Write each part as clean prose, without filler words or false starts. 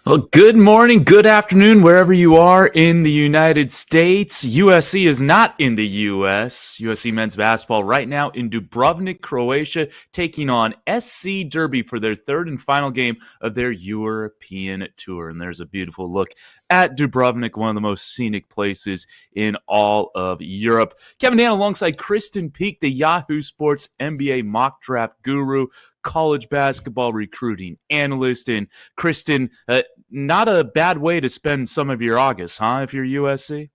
Well, good morning, good afternoon, wherever you are in the United States. USC is not in the U.S. USC men's basketball right now in Dubrovnik, Croatia, taking on SC Derby for their third and final game of their European tour. And there's a beautiful look at Dubrovnik, one of the most scenic places in all of Europe. Kevin Dan alongside Kristen Peak, the Yahoo Sports NBA mock draft guru, college basketball recruiting analyst. And Kristen, not a bad way to spend some of your August, huh, if you're USC?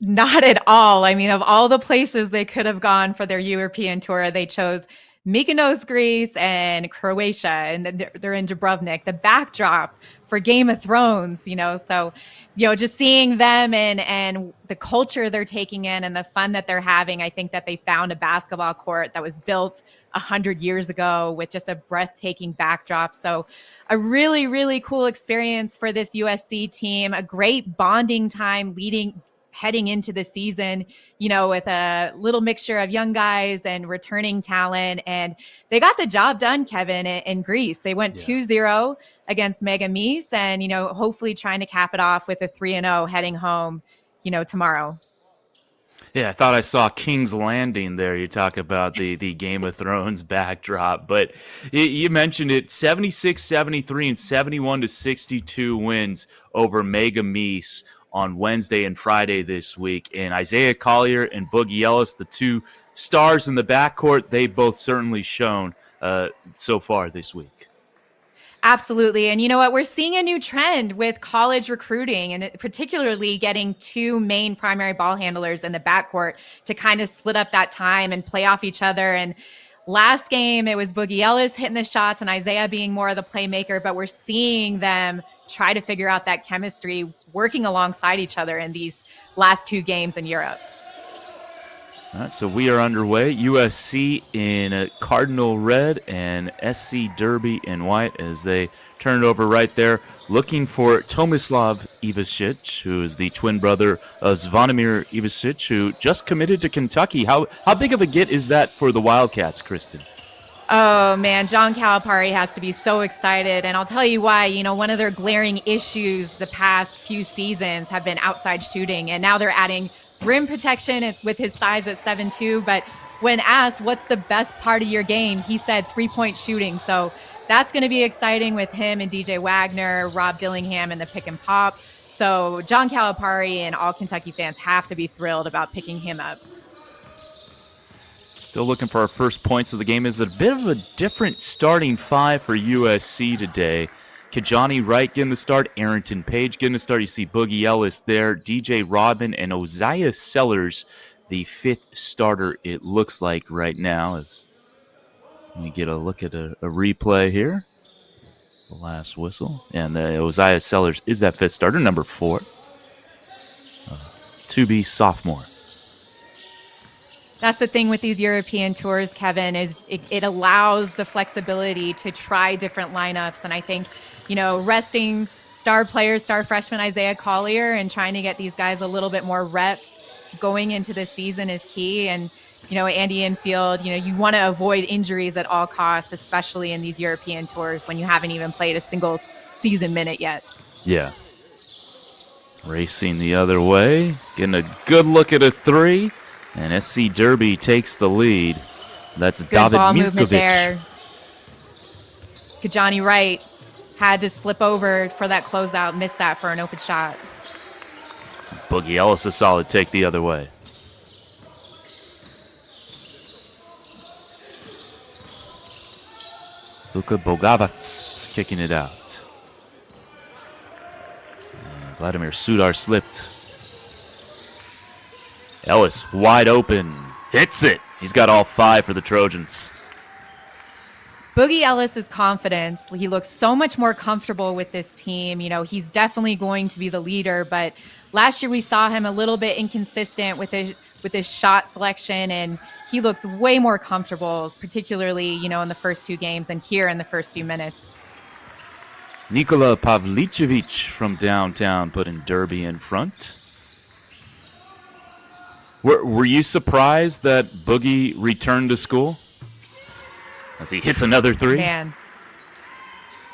Not at all. I mean, of all the places they could have gone for their European tour, they chose Mykonos, Greece, and Croatia, and they're in Dubrovnik. The backdrop for Game of Thrones, so just seeing them and the culture they're taking in and the fun that they're having. I think that they found a basketball court that was built 100 years ago with just a breathtaking backdrop. So a really, really cool experience for this USC team, a great bonding time heading into the season, with a little mixture of young guys and returning talent. And they got the job done, Kevin, in Greece. They went 2-0 against Mega Mies and, hopefully trying to cap it off with a 3-0 heading home, tomorrow. Yeah, I thought I saw King's Landing there. You talk about the Game of Thrones backdrop, but you mentioned it, 76-73 and 71-62 wins over Mega Mies on Wednesday and Friday this week. And Isaiah Collier and Boogie Ellis, the two stars in the backcourt, they both certainly shown so far this week. Absolutely. And you know what? We're seeing a new trend with college recruiting and particularly getting two main primary ball handlers in the backcourt to kind of split up that time and play off each other. And last game, it was Boogie Ellis hitting the shots and Isaiah being more of the playmaker, but we're seeing them try to figure out that chemistry working alongside each other in these last two games in Europe. All right, so we are underway. USC in Cardinal red and SC Derby in white as they turn it over right there, looking for Tomislav Ivasic, who is the twin brother of Zvonimir Ivasic, who just committed to Kentucky. How big of a get is that for the Wildcats, Kristen? Oh, man, John Calipari has to be so excited. And I'll tell you why. One of their glaring issues the past few seasons have been outside shooting. And now they're adding rim protection with his size at 7'2". But when asked, what's the best part of your game, he said 3-point shooting. So that's going to be exciting with him and DJ Wagner, Rob Dillingham, and the pick and pop. So John Calipari and all Kentucky fans have to be thrilled about picking him up. Still looking for our first points of the game. Is a bit of a different starting five for USC today. Kajani Wright getting the start, Arrington Page getting the start. You see Boogie Ellis there, DJ Rodman, and Oziah Sellers, the fifth starter, it looks like right now. Let me get a look at a replay here. The last whistle. And Oziah Sellers is that fifth starter, number 4. To be sophomore. That's the thing with these European tours, Kevin, is it allows the flexibility to try different lineups. And I think, resting star players, star freshman Isaiah Collier and trying to get these guys a little bit more reps going into the season is key. And, Andy Enfield, you want to avoid injuries at all costs, especially in these European tours when you haven't even played a single season minute yet. Yeah. Racing the other way, getting a good look at a 3. And SC Derby takes the lead. That's good David ball Mirkovic. Movement there. Kajani Wright had to slip over for that closeout, missed that for an open shot. Boogie Ellis a solid take the other way. Luka Bogavac kicking it out. And Vladimir Sudar slipped. Ellis wide open, hits it. He's got all 5 for the Trojans. Boogie Ellis's confidence, he looks so much more comfortable with this team. He's definitely going to be the leader, but last year we saw him a little bit inconsistent with his shot selection, and he looks way more comfortable, particularly, in the first 2 games and here in the first few minutes. Nikola Pavlicevic from downtown putting Derby in front. Were you surprised that Boogie returned to school as he hits another 3? Man,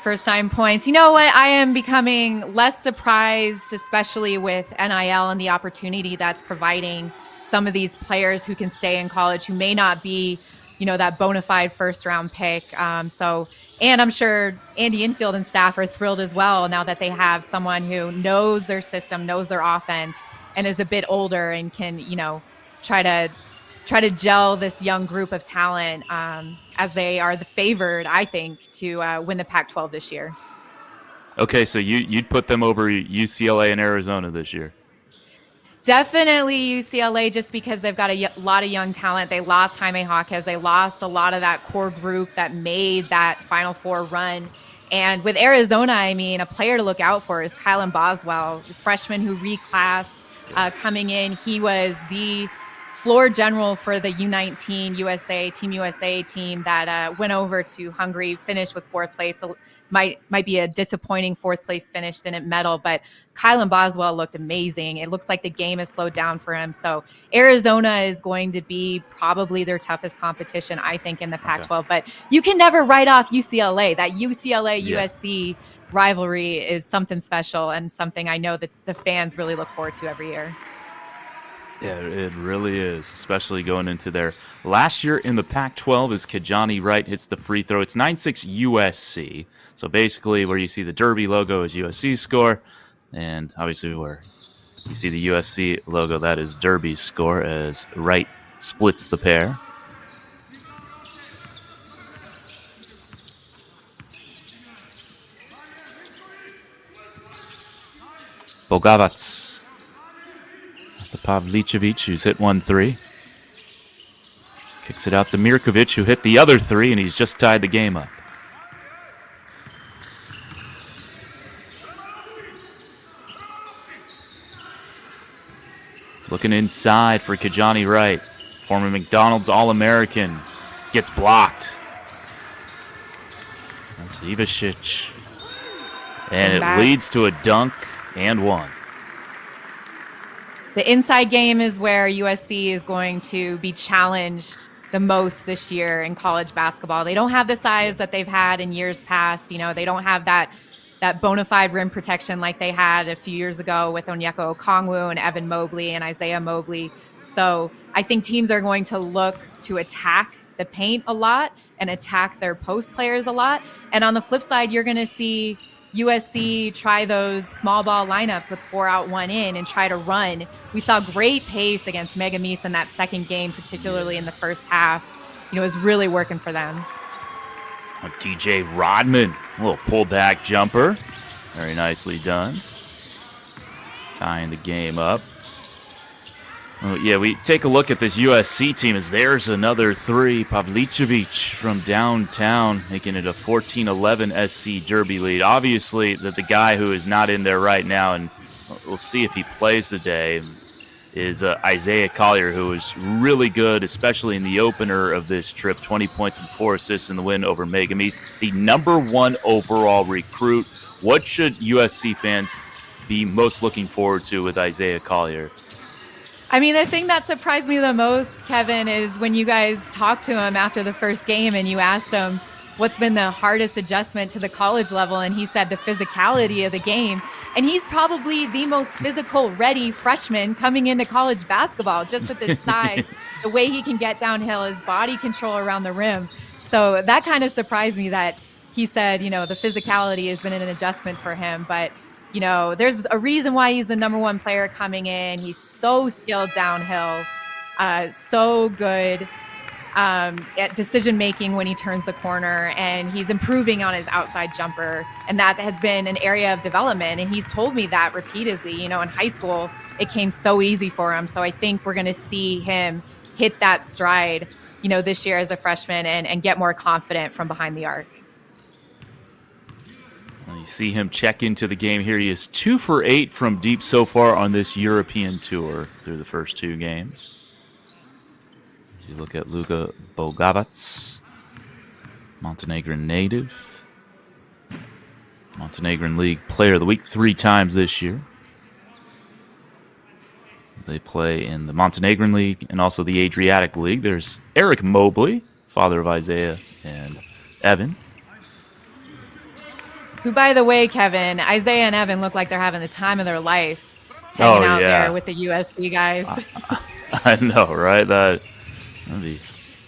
First 9 points. You know what? I am becoming less surprised, especially with NIL and the opportunity that's providing some of these players who can stay in college, who may not be, that bona fide first round pick. And I'm sure Andy Enfield and staff are thrilled as well now that they have someone who knows their system, knows their offense, and is a bit older and can, try to gel this young group of talent as they are the favored, I think, to win the Pac-12 this year. Okay, so you'd put them over UCLA and Arizona this year. Definitely UCLA, just because they've got a lot of young talent. They lost Jaime Jaquez. They lost a lot of that core group that made that Final Four run. And with Arizona, I mean, a player to look out for is Kylan Boswell, the freshman who reclassed coming in. He was the floor general for the U19 Team USA team that went over to Hungary, finished with fourth place. Might be a disappointing fourth place finish, didn't medal, but Kylan Boswell looked amazing. It looks like the game has slowed down for him. So Arizona is going to be probably their toughest competition, I think, in the Pac-12. Okay. But you can never write off UCLA. That UCLA-USC rivalry is something special and something I know that the fans really look forward to every year. Yeah, it really is, especially going into their last year in the Pac-12 as Kijani Wright hits the free throw. It's 9-6 USC. So basically where you see the Derby logo is USC's score, and obviously where you see the USC logo, that is Derby's score as Wright splits the pair. Bogavac to Pavlicevic, who's hit 1-3. Kicks it out to Mirkovic, who hit the other 3, and he's just tied the game up. Looking inside for Kijani Wright. Former McDonald's All-American. Gets blocked. That's Ivasic. And it leads to a dunk and one. The inside game is where USC is going to be challenged the most this year in college basketball. They don't have the size that they've had in years past. They don't have that bona fide rim protection like they had a few years ago with Onyeka Okongwu and Evan Mobley and Isaiah Mobley. So I think teams are going to look to attack the paint a lot and attack their post players a lot. And on the flip side, you're going to see USC try those small ball lineups with 4 out, 1 in and try to run. We saw great pace against Megamis in that second game, particularly in the first half. It was really working for them. DJ Rodman, a little pullback jumper. Very nicely done. Tying the game up. Oh, yeah, we take a look at this USC team as there's another 3. Pavlicevic from downtown making it a 14-11 SC Derby lead. Obviously, the guy who is not in there right now, and we'll see if he plays today, is Isaiah Collier, who was really good, especially in the opener of this trip. 20 points and 4 assists in the win over Megamis. The number 1 overall recruit. What should USC fans be most looking forward to with Isaiah Collier? I mean, the thing that surprised me the most, Kevin, is when you guys talked to him after the first game and you asked him what's been the hardest adjustment to the college level, and he said the physicality of the game. And he's probably the most physical ready freshman coming into college basketball, just with his size, the way he can get downhill, his body control around the rim. So that kind of surprised me that he said, the physicality has been an adjustment for him. But, there's a reason why he's the number 1 player coming in. He's so skilled downhill, so good at decision-making when he turns the corner, and he's improving on his outside jumper, and that has been an area of development, and he's told me that repeatedly. In high school, it came so easy for him, so I think we're going to see him hit that stride, this year as a freshman and get more confident from behind the arc. Well, you see him check into the game here. He is 2 for 8 from deep so far on this European tour through the first 2 games. You look at Luka Bogavac, Montenegrin native, Montenegrin League Player of the Week 3 times this year. They play in the Montenegrin League and also the Adriatic League. There's Eric Mobley, father of Isaiah and Evan. Who, by the way, Kevin, Isaiah and Evan look like they're having the time of their life hanging Oh out there yeah, with the USC guys. I know, right? That'd be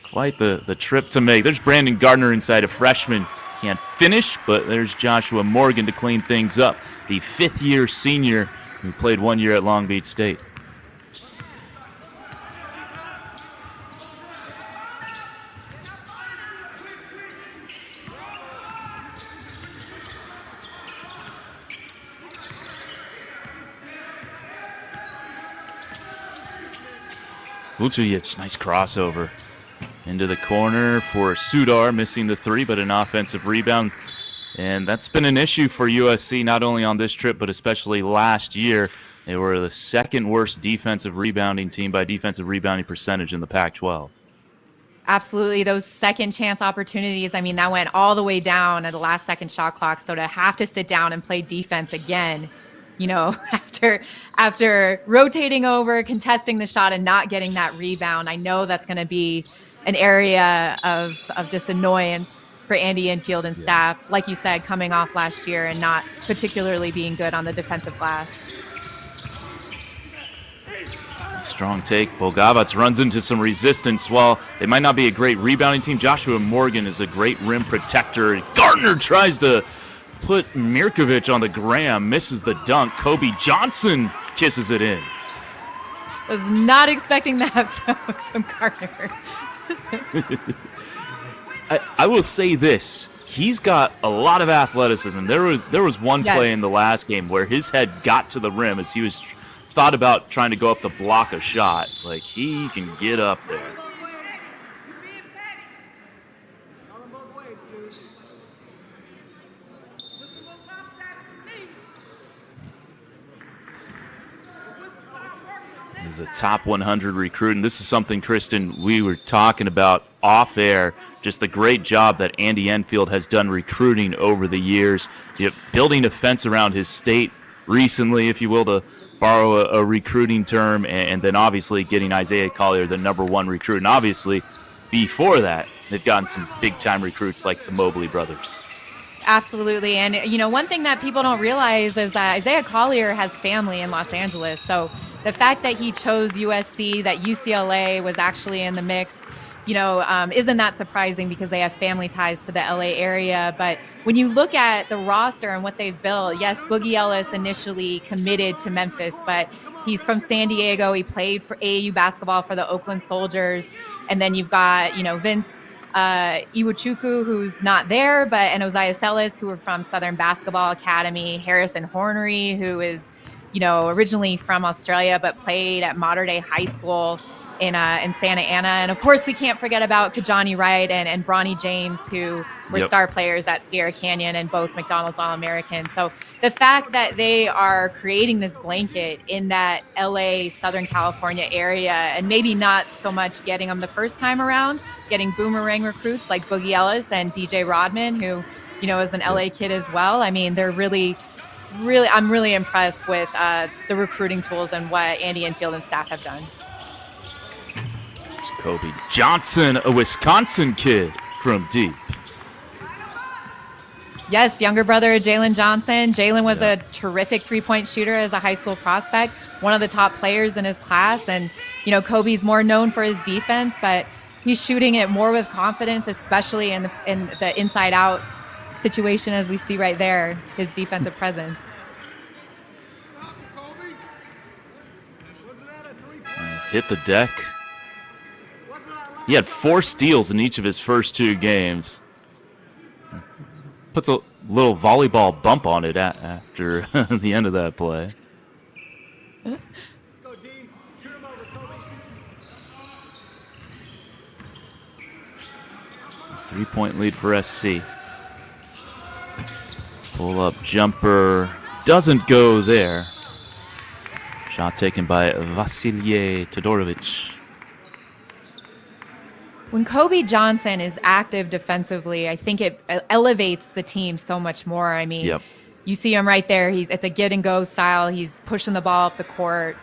quite the trip to make. There's Brandon Gardner inside, a freshman. Can't finish, but there's Joshua Morgan to clean things up. The fifth-year senior who played 1 year at Long Beach State. Vucevic, nice crossover into the corner for Sudar, missing the three, but an offensive rebound. And that's been an issue for USC, not only on this trip, but especially last year. They were the second worst defensive rebounding team by defensive rebounding percentage in the Pac-12. Absolutely. Those second chance opportunities, I mean, that went all the way down at the last second shot clock. So to have to sit down and play defense again, after rotating over, contesting the shot and not getting that rebound, I know that's going to be an area of just annoyance for Andy Enfield and staff. Like you said, coming off last year and not particularly being good on the defensive glass. Strong take. Bogavac runs into some resistance. While they might not be a great rebounding team, Joshua Morgan is a great rim protector. Gardner tries to put Mirkovic on the gram, misses the dunk. Kobe Johnson kisses it in. Was not expecting that from Gardner. I will say this. He's got a lot of athleticism. There was one play in the last game where his head got to the rim as he was thought about trying to go up to block a shot. Like, he can get up there. He's a top 100 recruit, and this is something, Kristen, we were talking about off air, just the great job that Andy Enfield has done recruiting over the years, building a fence around his state recently, if you will, to borrow a recruiting term, and then obviously getting Isaiah Collier the #1 recruit. And obviously, before that, they've gotten some big-time recruits like the Mobley brothers. Absolutely. And, one thing that people don't realize is that Isaiah Collier has family in Los Angeles. So the fact that he chose USC, that UCLA was actually in the mix, isn't that surprising because they have family ties to the LA area. But when you look at the roster and what they've built, yes, Boogie Ellis initially committed to Memphis, but he's from San Diego. He played for AAU basketball for the Oakland Soldiers. And then you've got, Vince Iwuchukwu, who's not there, and Osiah Sellis, who are from Southern Basketball Academy, Harrison Hornery, who is, originally from Australia, but played at Mater Dei High School in Santa Ana. And of course, we can't forget about Kajani Wright and Bronny James, who were star players at Sierra Canyon and both McDonald's All-Americans. So the fact that they are creating this blanket in that LA, Southern California area, and maybe not so much getting them the first time around, getting boomerang recruits like Boogie Ellis and DJ Rodman, who, is an LA kid as well. I mean, they're really, I'm really impressed with the recruiting tools and what Andy Enfield and staff have done. Kobe Johnson, a Wisconsin kid from deep. Yes, younger brother of Jalen Johnson. Jalen was a terrific three-point shooter as a high school prospect, one of the top players in his class. And, Kobe's more known for his defense, but he's shooting it more with confidence, especially in the inside-out situation, as we see right there, his defensive presence. Hit the deck. He had 4 steals in each of his first 2 games. Puts a little volleyball bump on it after the end of that play. Let's go, D. Shoot him over, Kobe. 3-point lead for SC. Pull-up jumper doesn't go there. Shot taken by Vasilije Todorovic. When Kobe Johnson is active defensively, I think it elevates the team so much more. I mean, you see him right there. It's a get and go style. He's pushing the ball up the court.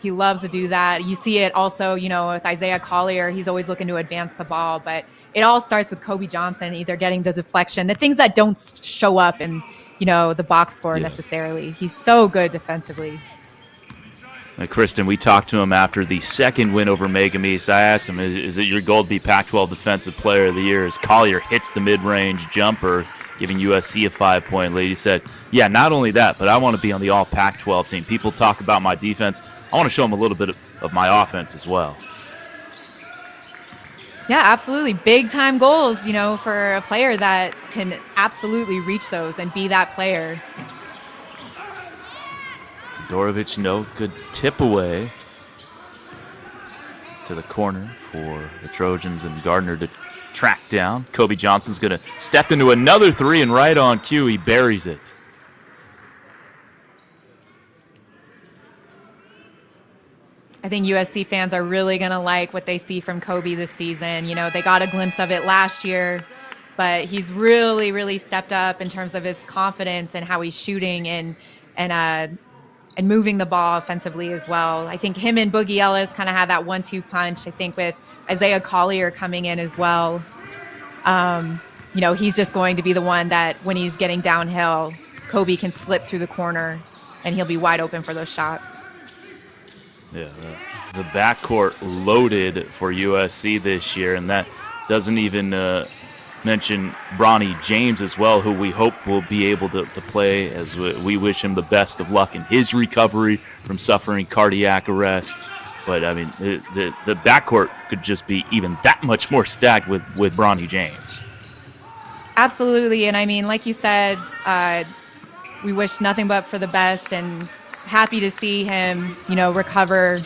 He loves to do that. You see it also, with Isaiah Collier. He's always looking to advance the ball, but it all starts with Kobe Johnson either getting the deflection, the things that don't show up in, the box score necessarily. He's so good defensively. Kristen, we talked to him after the second win over Megam East. I asked him, is it your goal to be Pac-12 Defensive Player of the Year as Collier hits the mid-range jumper, giving USC a 5-point lead? He said, yeah, not only that, but I want to be on the all-Pac-12 team. People talk about my defense. I want to show them a little bit of my offense as well. Yeah, absolutely. Big-time goals, for a player that can absolutely reach those and be that player. Dorovich, no good tip away to the corner for the Trojans and Gardner to track down. Kobe Johnson's going to step into another three, and right on cue, he buries it. I think USC fans are really going to like what they see from Kobe this season. They got a glimpse of it last year, but he's really, really stepped up in terms of his confidence and how he's shooting and moving the ball offensively as well. I think him and Boogie Ellis kind of had that 1-2 punch. I think with Isaiah Collier coming in as well, he's just going to be the one that when he's getting downhill, Kobe can slip through the corner and he'll be wide open for those shots. Yeah, the backcourt loaded for USC this year, and that doesn't even mention Bronny James as well, who we hope will be able to play, as we wish him the best of luck in his recovery from suffering cardiac arrest. But, I mean, the backcourt could just be even that much more stacked with Bronny James. Absolutely. And, I mean, like you said, we wish nothing but for the best and happy to see him, recover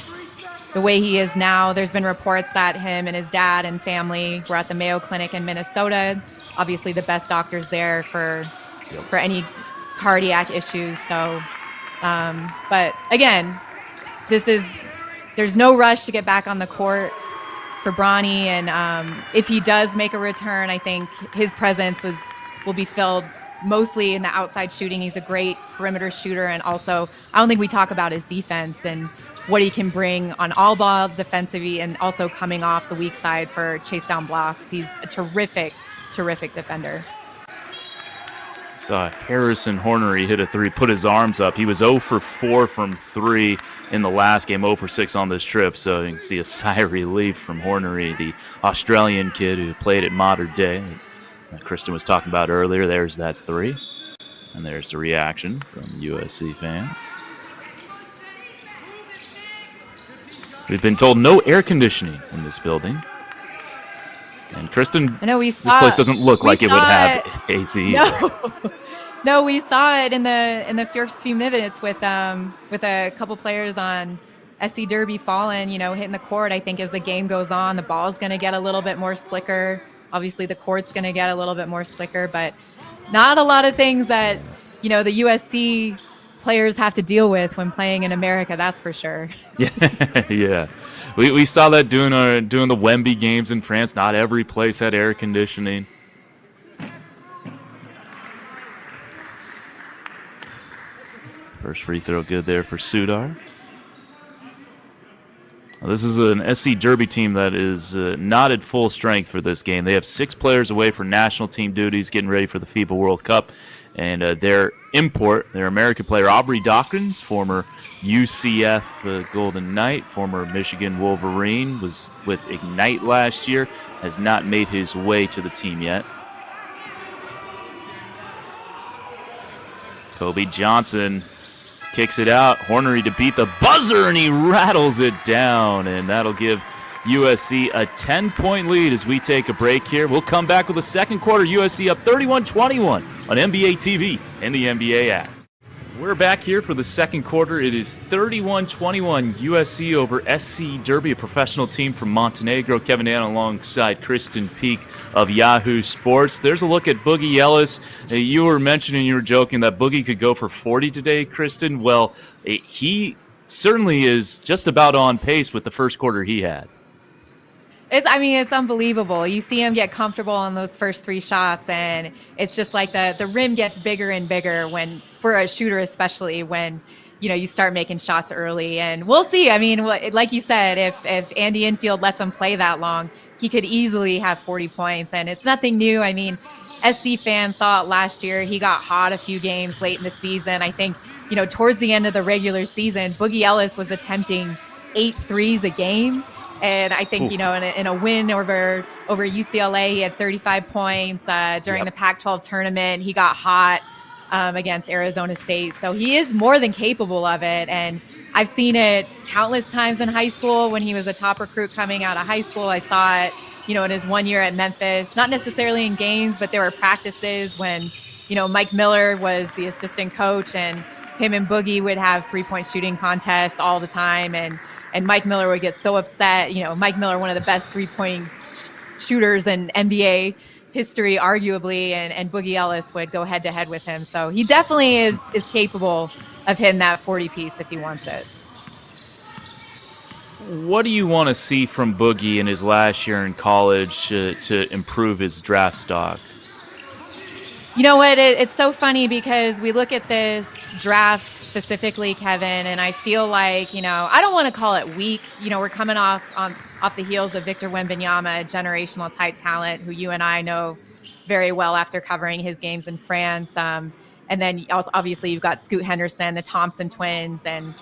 the way he is now. There's been reports that him and his dad and family were at the Mayo Clinic in Minnesota. Obviously the best doctors there for any cardiac issues. So, but again, there's no rush to get back on the court for Bronny. And if he does make a return, I think his presence will be filled mostly in the outside shooting. He's a great perimeter shooter. And also, I don't think we talk about his defense and what he can bring on all ball defensively and also coming off the weak side for chase down blocks. He's a terrific defender. Saw Harrison Hornery hit a three, put his arms up. He was 0 for 4 from 3 in the last game, 0 for 6 on this trip. So you can see a sigh of relief from Hornery, the Australian kid who played at Modern Day. Kristen was talking about earlier. There's that three. And there's the reaction from USC fans. We've been told no air conditioning in this building. And Kristen, I know this place doesn't look like it would have AC. No, we saw it in the first few minutes with a couple players on SC Derby falling, hitting the court. I think as the game goes on, the ball's going to get a little bit more slicker. Obviously, the court's going to get a little bit more slicker, but not a lot of things that, the USC players have to deal with when playing in America, that's for sure. Yeah. We saw that doing the Wemby games in France. Not every place had air conditioning. First free throw good there for Sudar. This is an SC Derby team that is not at full strength for this game. They have 6 players away for national team duties, getting ready for the FIBA World Cup. And their American player, Aubrey Dawkins, former UCF Golden Knight, former Michigan Wolverine, was with Ignite last year, has not made his way to the team yet. Kobe Johnson kicks it out. Hornery to beat the buzzer, and he rattles it down. And that'll give USC a 10-point lead as we take a break here. We'll come back with the second quarter. USC up 31-21 on NBA TV and the NBA app. We're back here for the second quarter. It is 31-21 USC over SC Derby, a professional team from Montenegro. Kevin Ann alongside Kristen Peak of Yahoo Sports. There's a look at Boogie Ellis. You were mentioning, you were joking that Boogie could go for 40 today, Kristen. Well, he certainly is just about on pace with the first quarter he had. It's unbelievable. You see him get comfortable on those first 3 shots, and it's just like the rim gets bigger and bigger for a shooter, especially when you start making shots early, and we'll see. I mean, like you said, if Andy Enfield lets him play that long, he could easily have 40 points, and it's nothing new. I mean, SC fans thought last year he got hot a few games late in the season. I think, towards the end of the regular season, Boogie Ellis was attempting 8 threes a game. And I think, in a win over UCLA, he had 35 points. During the Pac-12 tournament, he got hot against Arizona State. So he is more than capable of it. And I've seen it countless times in high school when he was a top recruit coming out of high school. I saw it, in his 1 year at Memphis, not necessarily in games, but there were practices when, Mike Miller was the assistant coach, and him and Boogie would have 3-point shooting contests all the time. And Mike Miller would get so upset. Mike Miller, one of the best 3-point shooters in NBA history, arguably, and Boogie Ellis would go head to head with him. So he definitely is capable of hitting that 40 piece if he wants it. What do you want to see from Boogie in his last year in college to improve his draft stock? You know what? It's so funny because we look at this draft specifically, Kevin, and I feel like, I don't want to call it weak. We're coming off the heels of Victor Wembanyama, a generational type talent who you and I know very well after covering his games in France. And then also, obviously, you've got Scoot Henderson, the Thompson twins, and,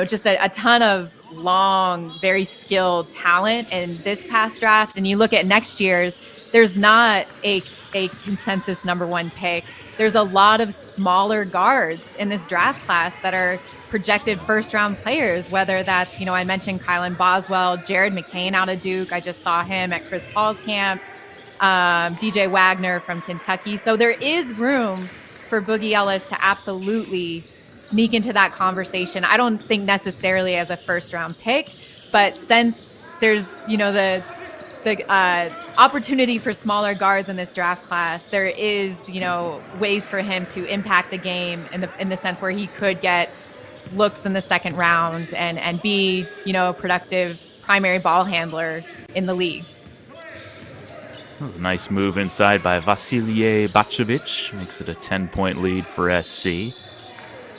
just a ton of long, very skilled talent in this past draft. And you look at next year's, there's not a consensus number one pick. There's a lot of smaller guards in this draft class that are projected first-round players, whether that's, I mentioned Kylan Boswell, Jared McCain out of Duke. I just saw him at Chris Paul's camp, DJ Wagner from Kentucky. So there is room for Boogie Ellis to absolutely sneak into that conversation. I don't think necessarily as a first-round pick, but since there's, the opportunity for smaller guards in this draft class, there is, ways for him to impact the game in the sense where he could get looks in the second round and be, a productive primary ball handler in the league. Nice move inside by Vasilije Bacevic. Makes it a 10-point lead for SC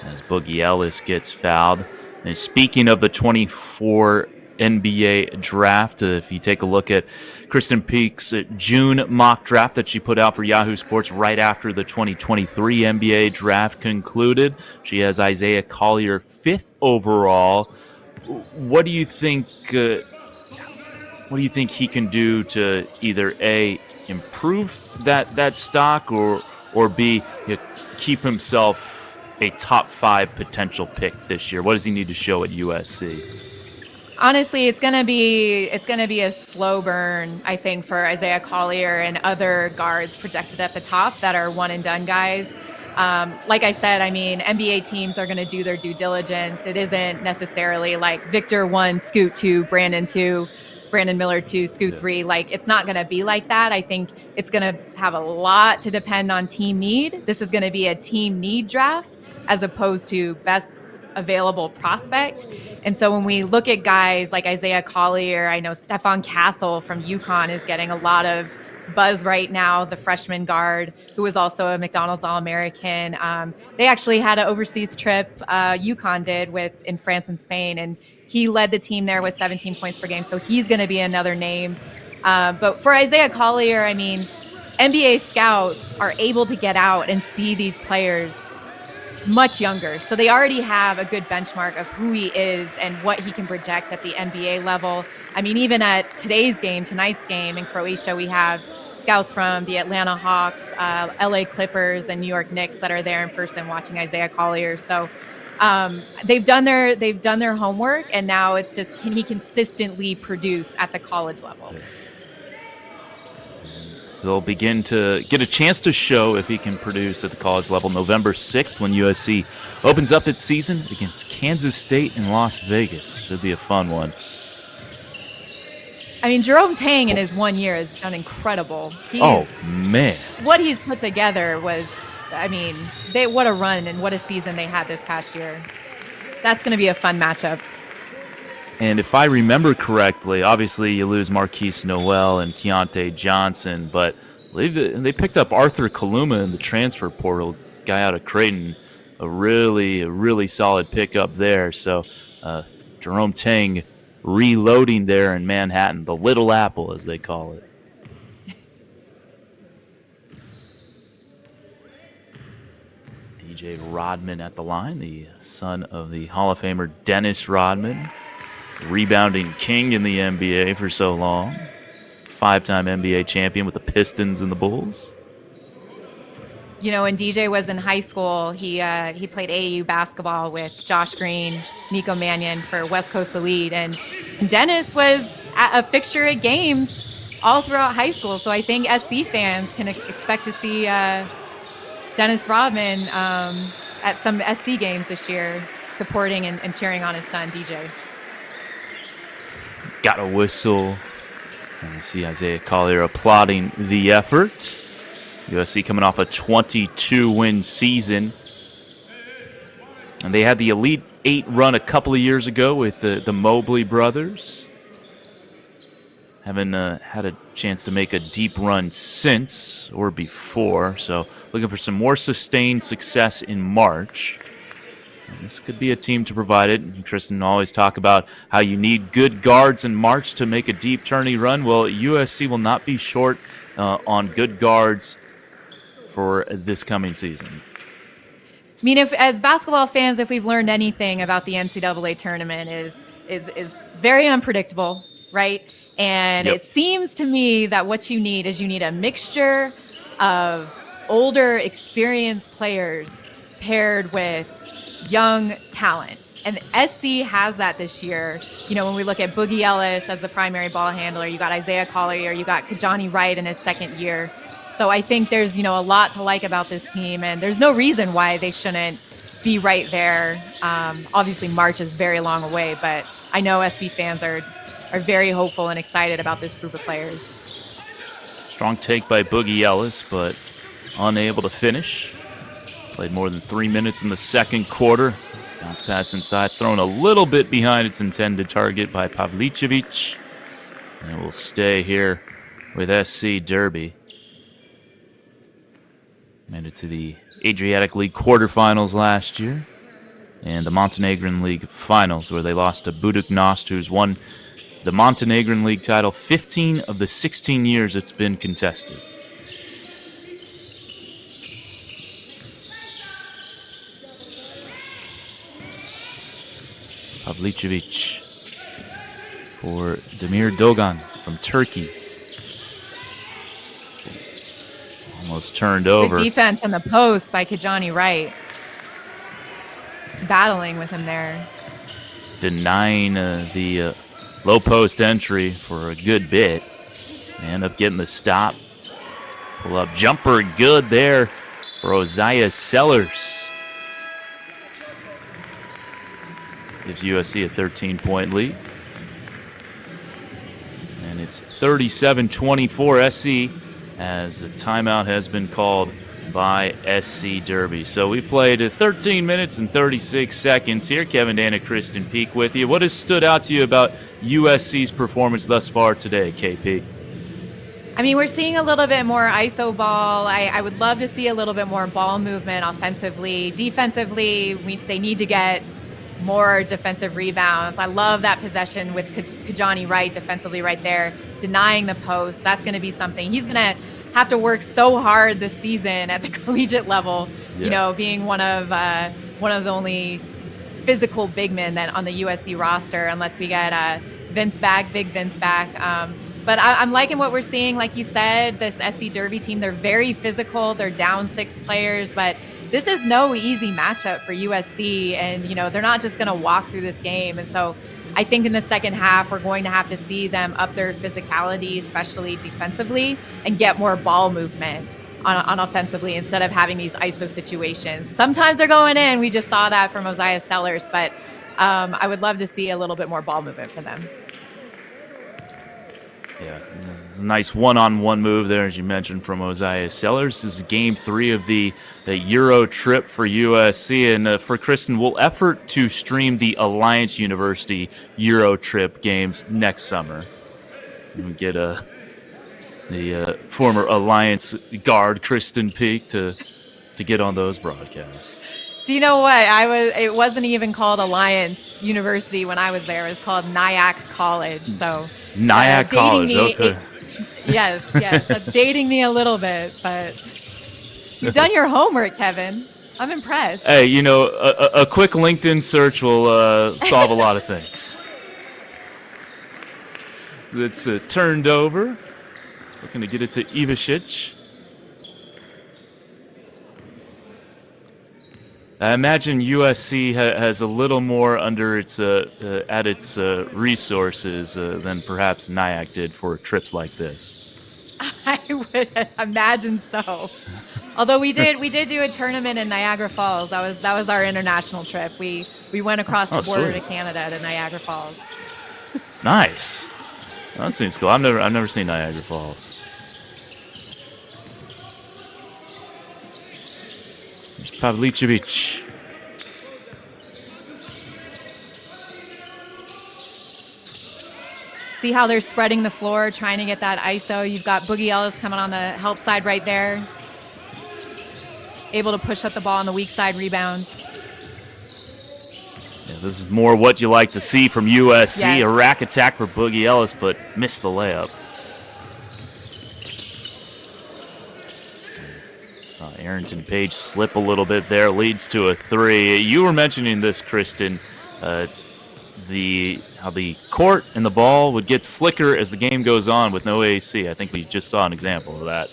as Boogie Ellis gets fouled. And speaking of the 24 NBA draft, if you take a look at Kristen Peek's June mock draft that she put out for Yahoo Sports right after the 2023 NBA draft concluded, she has Isaiah Collier 5th overall. What do you think? What do you think he can do to either A, improve that stock, or B, keep himself a top 5 potential pick this year? What does he need to show at USC? Honestly, it's gonna be a slow burn, I think, for Isaiah Collier and other guards projected at the top that are one and done guys. Like I said, I mean, NBA teams are going to do their due diligence. It isn't necessarily like Victor 1, Scoot 2, Brandon 2, Brandon Miller 2, Scoot 3. Like, it's not going to be like that. I think it's going to have a lot to depend on team need. This is going to be a team need draft as opposed to best available prospect. And so when we look at guys like Isaiah Collier, I know Stephon Castle from UConn is getting a lot of buzz right now, the freshman guard who was also a McDonald's All-American. They actually had an overseas trip, UConn did, in France and Spain, and he led the team there with 17 points per game. So he's going to be another name. But for Isaiah Collier, I mean, NBA scouts are able to get out and see these players much younger. So they already have a good benchmark of who he is and what he can project at the NBA level. I mean, even at tonight's game in Croatia, we have scouts from the Atlanta Hawks, LA Clippers, and New York Knicks that are there in person watching Isaiah Collier. So they've done their homework, and now it's just, can he consistently produce at the college level? They'll begin to get a chance to show if he can produce at the college level November 6th when USC opens up its season against Kansas State in Las Vegas. Should be a fun one. I mean, Jerome Tang in his 1 year has done incredible. Man. What he's put together was, I mean, what a run and what a season they had this past year. That's going to be a fun matchup. And if I remember correctly, obviously you lose Marquise Noel and Keontae Johnson, but they picked up Arthur Kaluma in the transfer portal, guy out of Creighton, a really solid pickup there. So Jerome Tang reloading there in Manhattan, the Little Apple, as they call it. DJ Rodman at the line, the son of the Hall of Famer Dennis Rodman, rebounding king in the NBA for so long, 5-time NBA champion with the Pistons and the Bulls. You know, when DJ was in high school, he played AAU basketball with Josh Green, Nico Mannion for West Coast Elite, and Dennis was a fixture at games all throughout high school. So I think SC fans can expect to see Dennis Rodman at some SC games this year, supporting and cheering on his son, DJ. Got a whistle. And you see Isaiah Collier applauding the effort. USC coming off a 22-win season. And they had the Elite Eight run a couple of years ago with the Mobley brothers. Haven't had a chance to make a deep run since or before. So looking for some more sustained success in March. And this could be a team to provide it. And Tristan always talk about how you need good guards in March to make a deep tourney run. Well, USC will not be short on good guards for this coming season. I mean, if as basketball fans, if we've learned anything about the NCAA tournament is very unpredictable, right? And Yep. It seems to me that what you need is a mixture of older, experienced players paired with young talent. And SC has that this year. You know, when we look at Boogie Ellis as the primary ball handler, you got Isaiah Collier, you got Kajani Wright in his second year. So I think there's, a lot to like about this team, and there's no reason why they shouldn't be right there. Obviously, March is very long away, but I know SC fans are very hopeful and excited about this group of players. Strong take by Boogie Ellis, but unable to finish. Played more than 3 minutes in the second quarter. Bounce pass inside, thrown a little bit behind its intended target by Pavlicevic. And it will stay here with SC Derby. Made it to the Adriatic League quarterfinals last year and the Montenegrin League finals, where they lost to Budućnost, who's won the Montenegrin League title 15 of the 16 years it's been contested. Pavlicevic for Demir Dogan from Turkey. Almost turned over. Good defense on the post by Kajani Wright. Battling with him there. Denying the low post entry for a good bit. End up getting the stop. Pull up jumper good there for Oziah Sellers. Gives USC a 13-point lead. And it's 37-24 SC as a timeout has been called by SC Derby. So we played 13 minutes and 36 seconds here. Kevin Dana, Kristen Peak with you. What has stood out to you about USC's performance thus far today, KP? I mean, we're seeing a little bit more ISO ball. I would love to see a little bit more ball movement offensively. Defensively, they need to get more defensive rebounds. I love that possession with Kajani Wright defensively right there, denying the post. That's going to be something. He's going to have to work so hard this season at the collegiate level, being one of the only physical big men that on the USC roster, unless we get big Vince back. But I'm liking what we're seeing. Like you said, this SC Derby team, they're very physical. They're down 6 players, but this is no easy matchup for USC. And, they're not just going to walk through this game. And so I think in the second half, we're going to have to see them up their physicality, especially defensively, and get more ball movement on offensively instead of having these ISO situations. Sometimes they're going in. We just saw that from Oziah Sellers, but I would love to see a little bit more ball movement for them. Yeah, nice one-on-one move there, as you mentioned, from Oziah Sellers. This is game 3 of the Euro trip for USC. And for Kristen, we'll effort to stream the Alliance University Euro trip games next summer. And we get the former Alliance guard, Kristen Peak, to get on those broadcasts. Do you know what? It wasn't even called Alliance University when I was there. It was called Nyack College. So Nyack College. Me, okay. Yes. That's dating me a little bit, but you've done your homework, Kevin. I'm impressed. Hey, a quick LinkedIn search will solve a lot of things. It's turned over. Looking to get it to Ivicic. I imagine USC has a little more under its at its resources than perhaps Nyack did for trips like this. I would imagine so. Although we did do a tournament in Niagara Falls. That was our international trip. We went across the border sweet. to Canada to Niagara Falls. Nice. That seems cool. I've never seen Niagara Falls. There's Pavlicevic. See how they're spreading the floor, trying to get that ISO. You've got Boogie Ellis coming on the help side right there. Able to push up the ball on the weak side rebound. Yeah, this is more what you like to see from USC. Yes. A rack attack for Boogie Ellis, but missed the layup. Saw Arrington Page slip a little bit there, leads to a three. You were mentioning this, Kristen, how the court and the ball would get slicker as the game goes on with no AC. I think we just saw an example of that.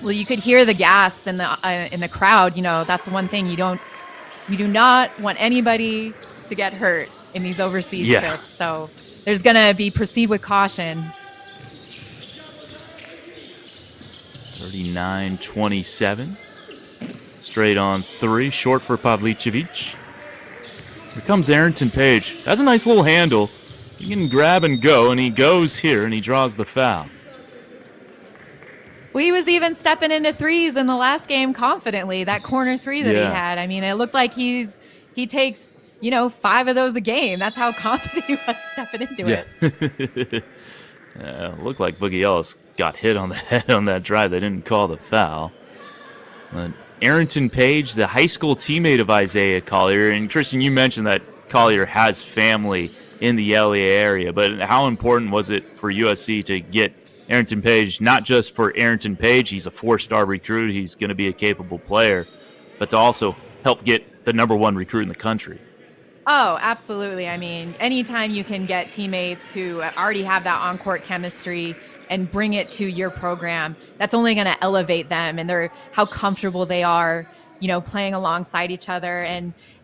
Well, you could hear the gasp in the crowd. That's the one thing we do not want anybody to get hurt in these overseas trips. So there's going to be proceed with caution. 39-27. Straight on three, short for Pavlicevic. Here comes Arrington Page. Has a nice little handle. He can grab and go, and he goes here, and he draws the foul. Well, he was even stepping into threes in the last game confidently, that corner three that he had. I mean, it looked like he takes, 5 of those a game. That's how confident he was stepping into it. Looked like Boogie Ellis got hit on the head on that drive. They didn't call the foul. But Arrington Page, the high school teammate of Isaiah Collier, and Christian, you mentioned that Collier has family in the LA area, but how important was it for USC to get Arrington Page, not just for Arrington Page, he's a 4-star recruit, he's going to be a capable player, but to also help get the number 1 recruit in the country? Oh, absolutely. I mean, anytime you can get teammates who already have that on-court chemistry and bring it to your program, that's only going to elevate them and how comfortable they are, playing alongside each other.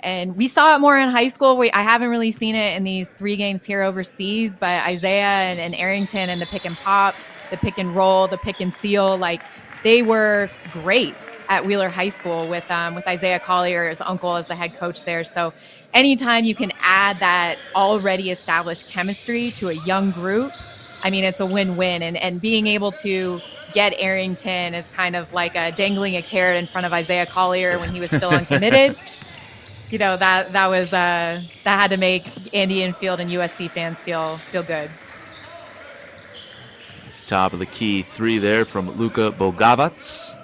And we saw it more in high school. I haven't really seen it in these 3 games here overseas, but Isaiah and Arrington and the pick and pop, the pick and roll, the pick and seal, they were great at Wheeler High School with Isaiah Collier's uncle as the head coach there. So anytime you can add that already established chemistry to a young group, I mean, it's a win-win. And being able to get Arrington is kind of like dangling a carrot in front of Isaiah Collier when he was still uncommitted. That had to make Andy Enfield and USC fans feel good. It's top of the key 3 there from Luka Bogavac.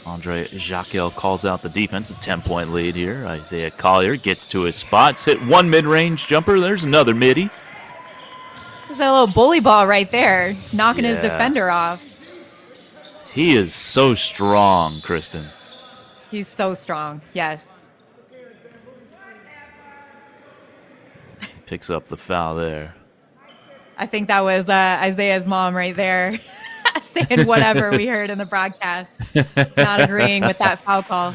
Andre Jacquel calls out the defense. A 10-point lead here. Isaiah Collier gets to his spots. Hit 1 mid-range jumper. There's another middie. There's a little bully ball right there, knocking his defender off. He is so strong, Kristen. He's so strong, yes. Picks up the foul there. I think that was Isaiah's mom right there saying whatever we heard in the broadcast, not agreeing with that foul call.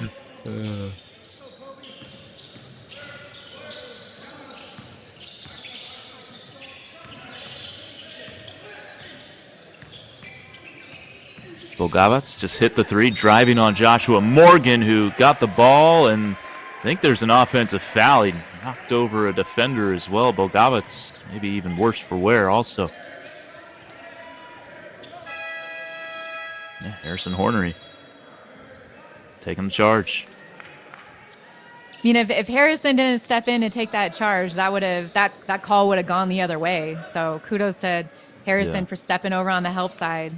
Bogavac just hit the 3, driving on Joshua Morgan, who got the ball, and I think there's an offensive foul. He knocked over a defender as well. Bogavac, maybe even worse for wear also. Yeah, Harrison Hornery taking the charge. I mean, if Harrison didn't step in and take that charge, that call would have gone the other way. So kudos to Harrison for stepping over on the help side.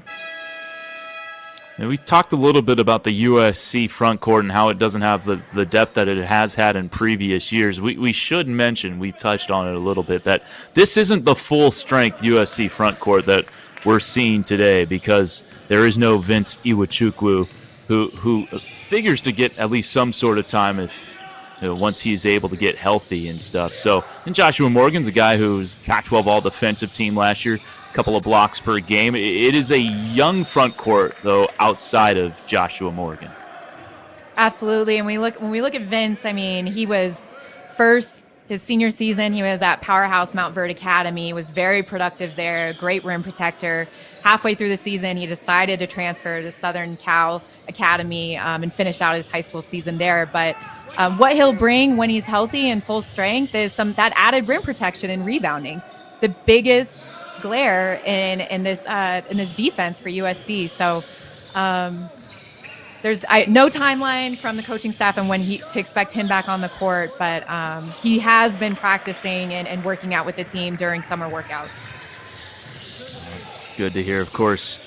And we talked a little bit about the USC front court and how it doesn't have the depth that it has had in previous years. We should mention, we touched on it a little bit, that this isn't the full-strength USC front court that we're seeing today, because there is no Vince Iwuchukwu, who figures to get at least some sort of time if once he's able to get healthy and stuff. So, and Joshua Morgan's a guy who's Pac-12 All-Defensive Team last year, couple of blocks per game. It is a young front court, though, outside of Joshua Morgan. Absolutely. And when we look at Vince, I mean, he was first his senior season. He was at Powerhouse Mount Verde Academy. Was very productive there. Great rim protector. Halfway through the season, he decided to transfer to Southern Cal Academy and finish out his high school season there. But what he'll bring when he's healthy and full strength is that added rim protection and rebounding. The biggest glare in this defense for USC. So there's no timeline from the coaching staff and when to expect him back on the court, but he has been practicing and working out with the team during summer workouts. It's good to hear. Of course,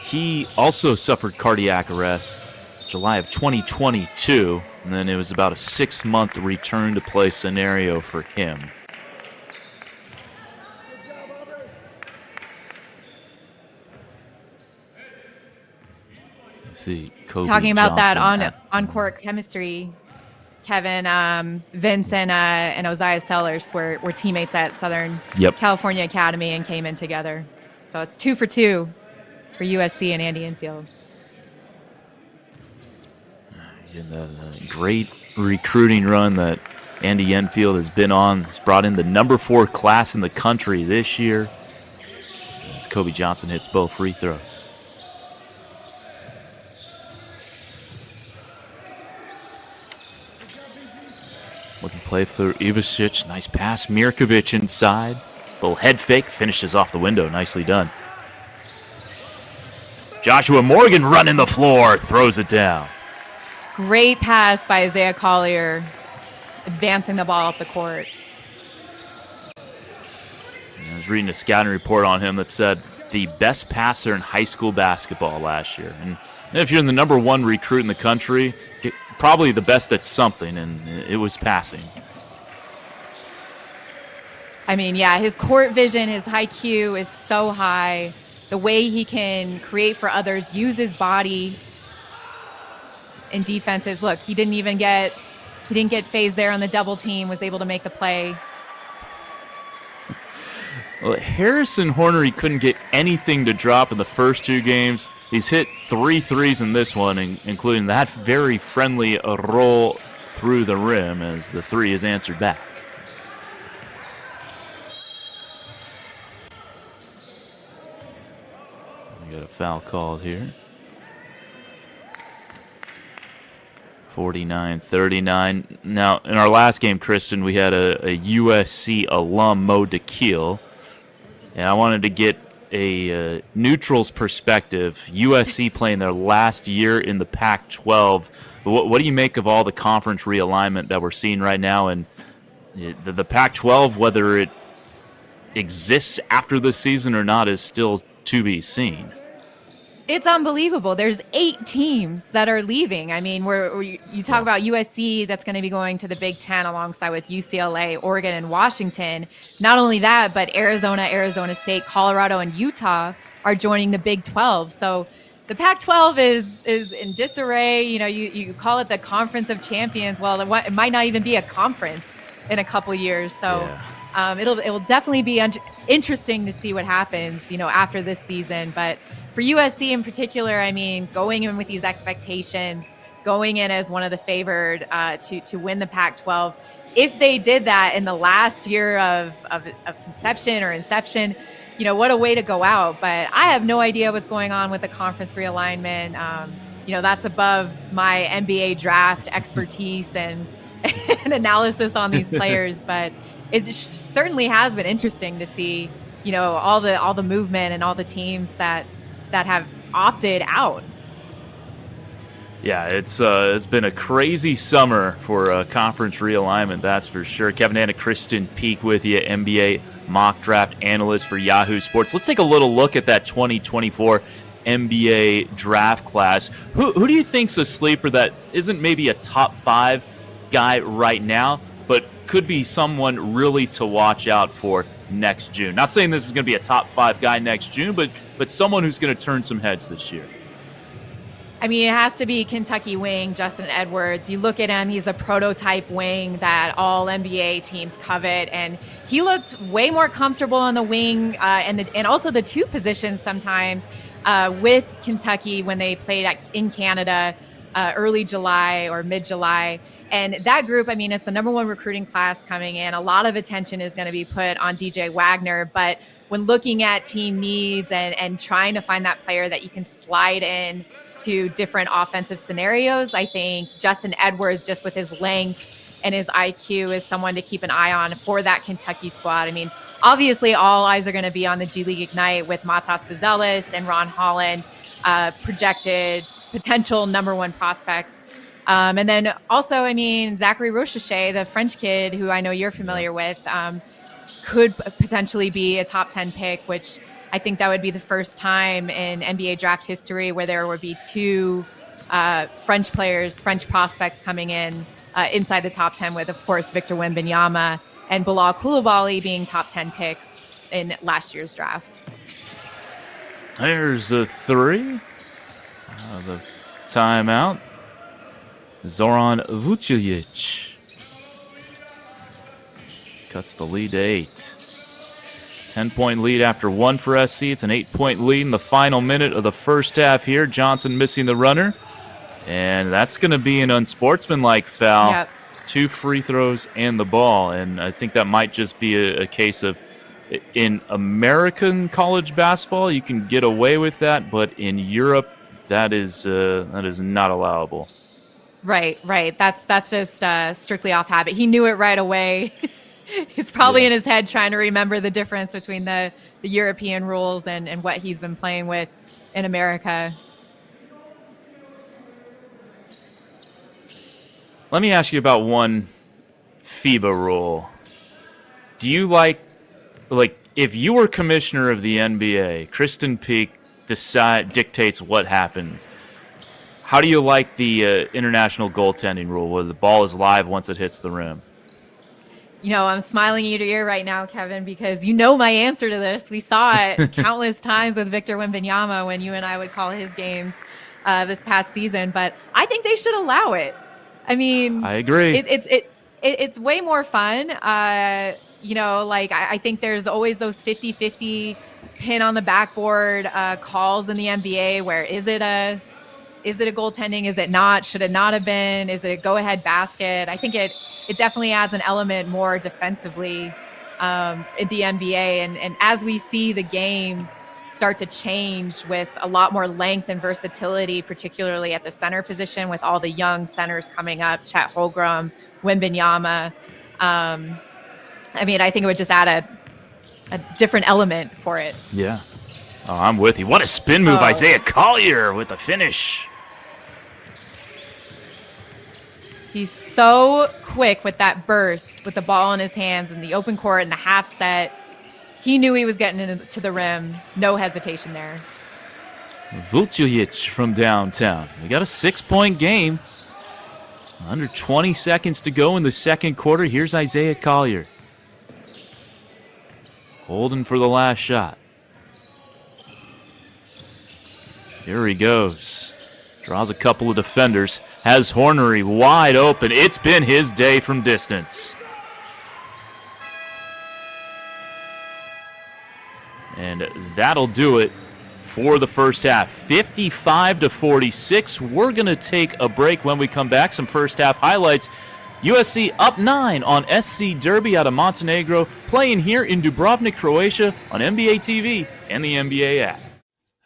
he also suffered cardiac arrest July of 2022, and then it was about a 6-month return to play scenario for him. See, Kobe talking about Johnson that on-court chemistry, Kevin, Vince and Ozias Sellers were teammates at Southern California Academy and came in together. So it's 2 for 2 for USC and Andy Enfield. And the great recruiting run that Andy Enfield has been on. He's brought in the number 4 class in the country this year. As Kobe Johnson hits both free throws. Looking play through Ivasic. Nice pass. Mirkovic inside. Little head fake. Finishes off the window. Nicely done. Joshua Morgan running the floor. Throws it down. Great pass by Isaiah Collier. Advancing the ball up the court. I was reading a scouting report on him that said the best passer in high school basketball last year. And if you're the number 1 recruit in the country, probably the best at something, and it was passing. I mean, yeah, his court vision, his IQ is so high. The way he can create for others, use his body in defenses. Look, he didn't get phased there on the double team, was able to make the play. Well, Harrison Horner, he couldn't get anything to drop in the first 2 games. He's hit 3 threes in this one, including that very friendly roll through the rim as the 3 is answered back. We got a foul called here. 49-39. Now, in our last game, Kristen, we had a USC alum, Mo DeKeel. And I wanted to get a neutral's perspective. USC playing their last year in the Pac-12. What do you make of all the conference realignment that we're seeing right now? And the Pac-12, whether it exists after the season or not, is still to be seen. It's unbelievable. There's 8 teams that are leaving. I mean, you talk about USC that's going to be going to the Big Ten alongside with UCLA, Oregon, and Washington. Not only that, but Arizona, Arizona State, Colorado, and Utah are joining the Big 12. So the Pac-12 is in disarray. You know, you call it the Conference of Champions. Well, it might not even be a conference in a couple years. So it'll definitely be interesting to see what happens, after this season. But for USC in particular, I mean, going in with these expectations, going in as one of the favored to win the Pac-12, if they did that in the last year of conception or inception, what a way to go out. But I have no idea what's going on with the conference realignment. That's above my NBA draft expertise and analysis on these players. But it certainly has been interesting to see, all the movement and all the teams that have opted out. Yeah, it's been a crazy summer for conference realignment, that's for sure. Kevin and Kristen Peak with you, NBA mock draft analyst for Yahoo Sports. Let's take a little look at that 2024 NBA draft class. Who do you think's a sleeper that isn't maybe a top 5 guy right now, but could be someone really to watch out for next June? Not saying this is going to be a top 5 guy next June, but someone who's going to turn some heads this year. I mean, it has to be Kentucky wing, Justin Edwards. You look at him, he's a prototype wing that all NBA teams covet. And he looked way more comfortable on the wing and also the 2 positions sometimes with Kentucky when they played in Canada early July or mid-July. And that group, I mean, it's the number 1 recruiting class coming in. A lot of attention is going to be put on DJ Wagner. But when looking at team needs and trying to find that player that you can slide in to different offensive scenarios, I think Justin Edwards, just with his length and his IQ, is someone to keep an eye on for that Kentucky squad. I mean, obviously all eyes are going to be on the G League Ignite with Matas Buzelis and Ron Holland, projected potential number 1 prospects. And then also, I mean, Zachary Rochechet, the French kid who I know you're familiar with, could potentially be a top 10 pick, which I think that would be the first time in NBA draft history where there would be 2 French players, French prospects coming in inside the top 10, with, of course, Victor Wembanyama and Bilal Coulibaly being top 10 picks in last year's draft. There's a 3. The timeout. Zoran Vucevic cuts the lead to 8. 10-point lead after 1 for SC. It's an 8-point lead in the final minute of the first half here. Johnson missing the runner. And that's going to be an unsportsmanlike foul. Yep. 2 free throws and the ball. And I think that might just be a case of, in American college basketball, you can get away with that. But in Europe, that is not allowable. Right. That's just strictly off habit. He knew it right away. He's probably in his head trying to remember the difference between the European rules and what he's been playing with in America. Let me ask you about one FIBA rule. Do you like if you were commissioner of the NBA, Kristen Peak dictates what happens. How do you like the international goaltending rule where the ball is live once it hits the rim? You know, I'm smiling ear to ear right now, Kevin, because you know my answer to this. We saw it countless times with Victor Wembanyama when you and I would call his games this past season. But I think they should allow it. I mean, I agree. It's way more fun. You know, like I think there's always those 50-50 pin on the backboard calls in the NBA where is it a goaltending? Is it not? Should it not have been? Is it a go-ahead basket? I think it definitely adds an element more defensively in the NBA. And as we see the game start to change with a lot more length and versatility, particularly at the center position with all the young centers coming up, Chet Holmgren, Wembanyama. I mean, I think it would just add a different element for it. Yeah. Oh, I'm with you. What a spin move, Isaiah Collier with the finish. He's so quick with that burst, with the ball in his hands in the open court in the half set. He knew he was getting into the rim. No hesitation there. Vucevic from downtown. We got a 6-point game. Under 20 seconds to go in the second quarter. Here's Isaiah Collier. Holding for the last shot. Here he goes. Draws a couple of defenders. Has Hornery wide open. It's been his day from distance. And that'll do it for the first half. 55-46. We're going to take a break. When we come back, some first half highlights. USC up 9 on SC Derby out of Montenegro, playing here in Dubrovnik, Croatia on NBA TV and the NBA app.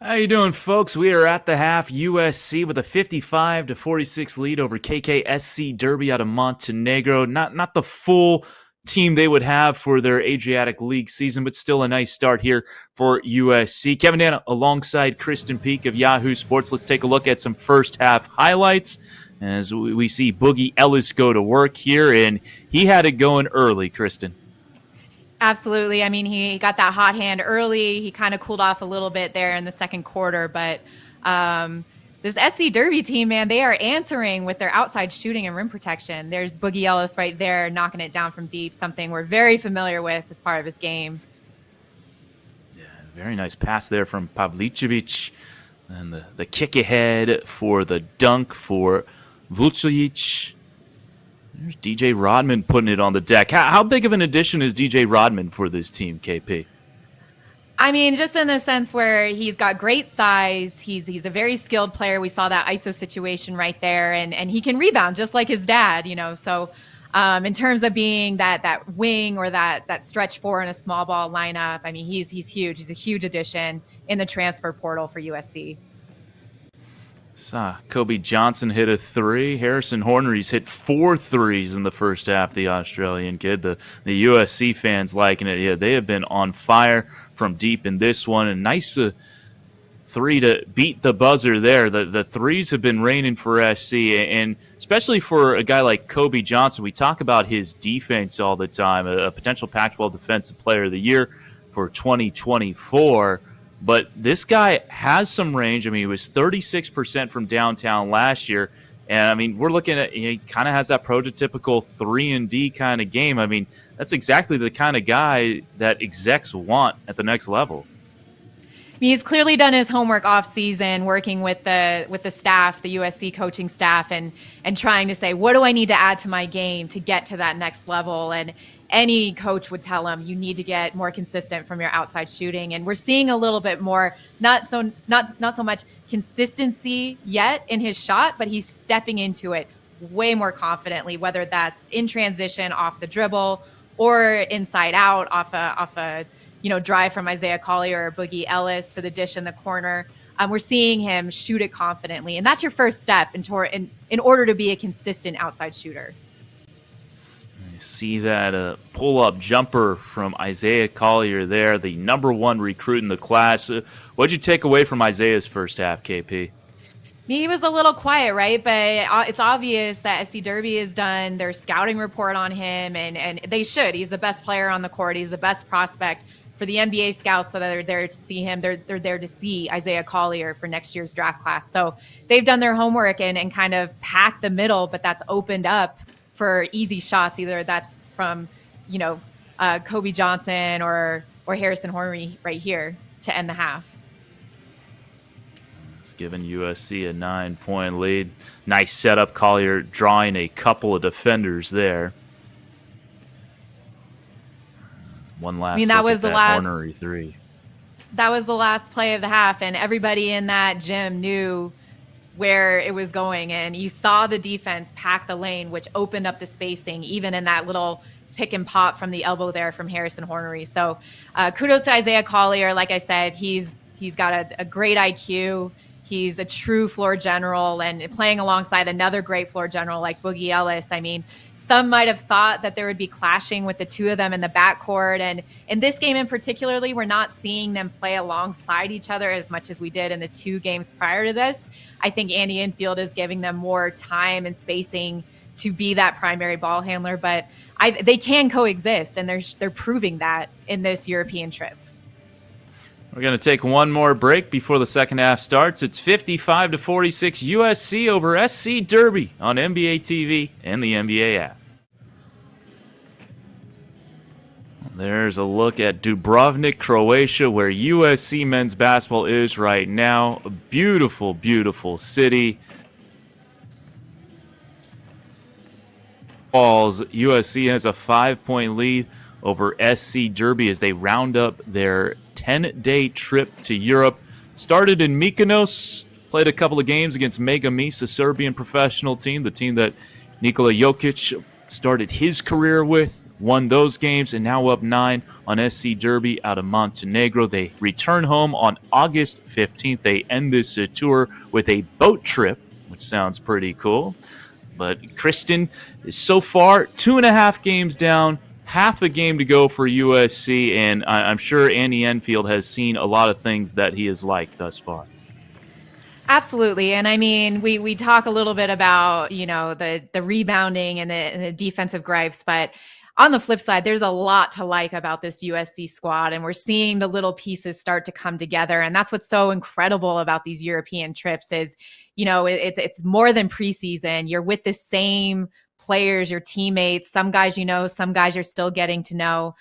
How you doing, folks? We are at the half. USC with a 55-46 lead over KKSC Derby out of Montenegro. Not the full team they would have for their Adriatic League season, but still a nice start here for USC. Kevin Dana alongside Kristen Peak of Yahoo Sports. Let's take a look at some first half highlights as we see Boogie Ellis go to work here, and he had it going early, Kristen. Absolutely. I mean, he got that hot hand early. He kind of cooled off a little bit there in the second quarter, but this SC Derby team, man, they are answering with their outside shooting and rim protection. There's Boogie Ellis right there knocking it down from deep, something we're very familiar with as part of his game. Yeah, very nice pass there from Pavlicevic. And the kick ahead for the dunk for Vucevic. There's DJ Rodman putting it on the deck. How big of an addition is DJ Rodman for this team, KP? I mean, just in the sense where he's got great size. He's a very skilled player. We saw that ISO situation right there, and he can rebound just like his dad, you know. So in terms of being that wing or that stretch four in a small ball lineup, I mean, he's huge. He's a huge addition in the transfer portal for USC. Saw Kobe Johnson hit a three. Harrison Hornery's hit 4 threes in the first half, the Australian kid. The USC fans liking it. Yeah, they have been on fire from deep in this one. And nice three to beat the buzzer there. The threes have been raining for SC, and especially for a guy like Kobe Johnson. We talk about his defense all the time, a potential Pac-12 Defensive Player of the Year for 2024. But this guy has some range. I mean, he was 36% from downtown last year. And, I mean, we're looking at, he kind of has that prototypical 3-and-D kind of game. I mean, that's exactly the kind of guy that execs want at the next level. He's clearly done his homework off season, working with the staff, the USC coaching staff, and trying to say, what do I need to add to my game to get to that next level? And any coach would tell him, you need to get more consistent from your outside shooting. And we're seeing a little bit more, not so much consistency yet in his shot, but he's stepping into it way more confidently, whether that's in transition off the dribble or inside out off a drive from Isaiah Collier or Boogie Ellis for the dish in the corner. We're seeing him shoot it confidently, and that's your first step in order to be a consistent outside shooter. You see that pull-up jumper from Isaiah Collier there, the number 1 recruit in the class. What'd you take away from Isaiah's first half, KP? He was a little quiet, right? But it's obvious that SC Derby has done their scouting report on him, and they should. He's the best player on the court. He's the best prospect for the NBA scouts that are there to see him. They're there to see Isaiah Collier for next year's draft class. So they've done their homework and kind of packed the middle, but that's opened up for easy shots. Either that's from, Kobe Johnson or Harrison Hornery right here to end the half. It's given USC a 9-point lead. Nice setup. Collier drawing a couple of defenders there. One last that was the last Hornery three. That was the last play of the half, and everybody in that gym knew where it was going. And you saw the defense pack the lane, which opened up the spacing, even in that little pick and pop from the elbow there from Harrison Hornery. So kudos to Isaiah Collier. Like I said, he's got a great IQ. He's a true floor general, and playing alongside another great floor general like Boogie Ellis. I mean, some might have thought that there would be clashing with the two of them in the backcourt. And in this game in particularly, we're not seeing them play alongside each other as much as we did in the 2 games prior to this. I think Andy Enfield is giving them more time and spacing to be that primary ball handler. But they can coexist, and they're proving that in this European trip. We're going to take one more break before the second half starts. It's 55-46 USC over SC Derby on NBA TV and the NBA app. There's a look at Dubrovnik, Croatia, where USC men's basketball is right now. A beautiful, beautiful city. USC has a 5-point lead over SC Derby as they round up their 10-day trip to Europe. Started in Mykonos, played a couple of games against Mega Mis, a Serbian professional team, the team that Nikola Jokic started his career with, won those games, and now up 9 on SC Derby out of Montenegro. They return home on August 15th. They end this tour with a boat trip, which sounds pretty cool. But Kristen is so far 2.5 games down, half a game to go for USC, and I'm sure Andy Enfield has seen a lot of things that he has liked thus far. Absolutely. And I mean, we talk a little bit about, the rebounding and the defensive gripes, but on the flip side, there's a lot to like about this USC squad, and we're seeing the little pieces start to come together. And that's what's so incredible about these European trips is, it's more than preseason. You're with the same players, your teammates, some guys, some guys you're still getting to know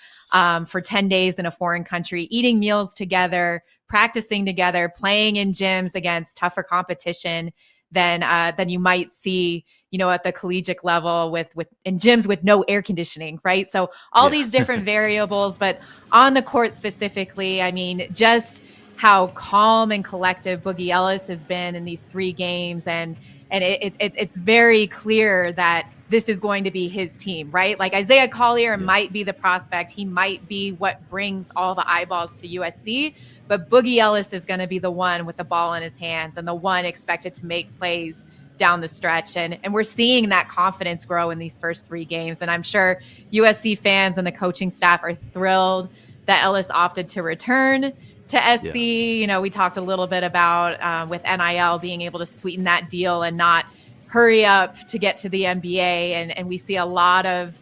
for 10 days in a foreign country, eating meals together, practicing together, playing in gyms against tougher competition than you might see, at the collegiate level with in gyms with no air conditioning, right? So all these different variables, but on the court specifically, I mean, just how calm and collective Boogie Ellis has been in these 3 games, and it's very clear that this is going to be his team, right? Like Isaiah Collier might be the prospect. He might be what brings all the eyeballs to USC, but Boogie Ellis is going to be the one with the ball in his hands and the one expected to make plays down the stretch. And we're seeing that confidence grow in these first 3 games. And I'm sure USC fans and the coaching staff are thrilled that Ellis opted to return to SC. Yeah. We talked a little bit about with NIL being able to sweeten that deal and not hurry up to get to the NBA. And we see a lot of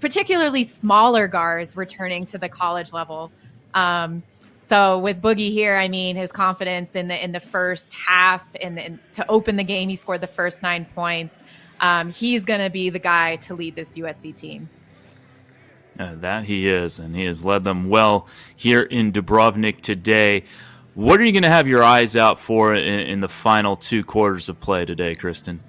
particularly smaller guards returning to the college level. So with Boogie here, I mean, his confidence in the first half and to open the game, he scored the first 9 points. He's going to be the guy to lead this USC team. That he is, and he has led them well here in Dubrovnik today. What are you going to have your eyes out for in the final 2 quarters of play today, Kristen?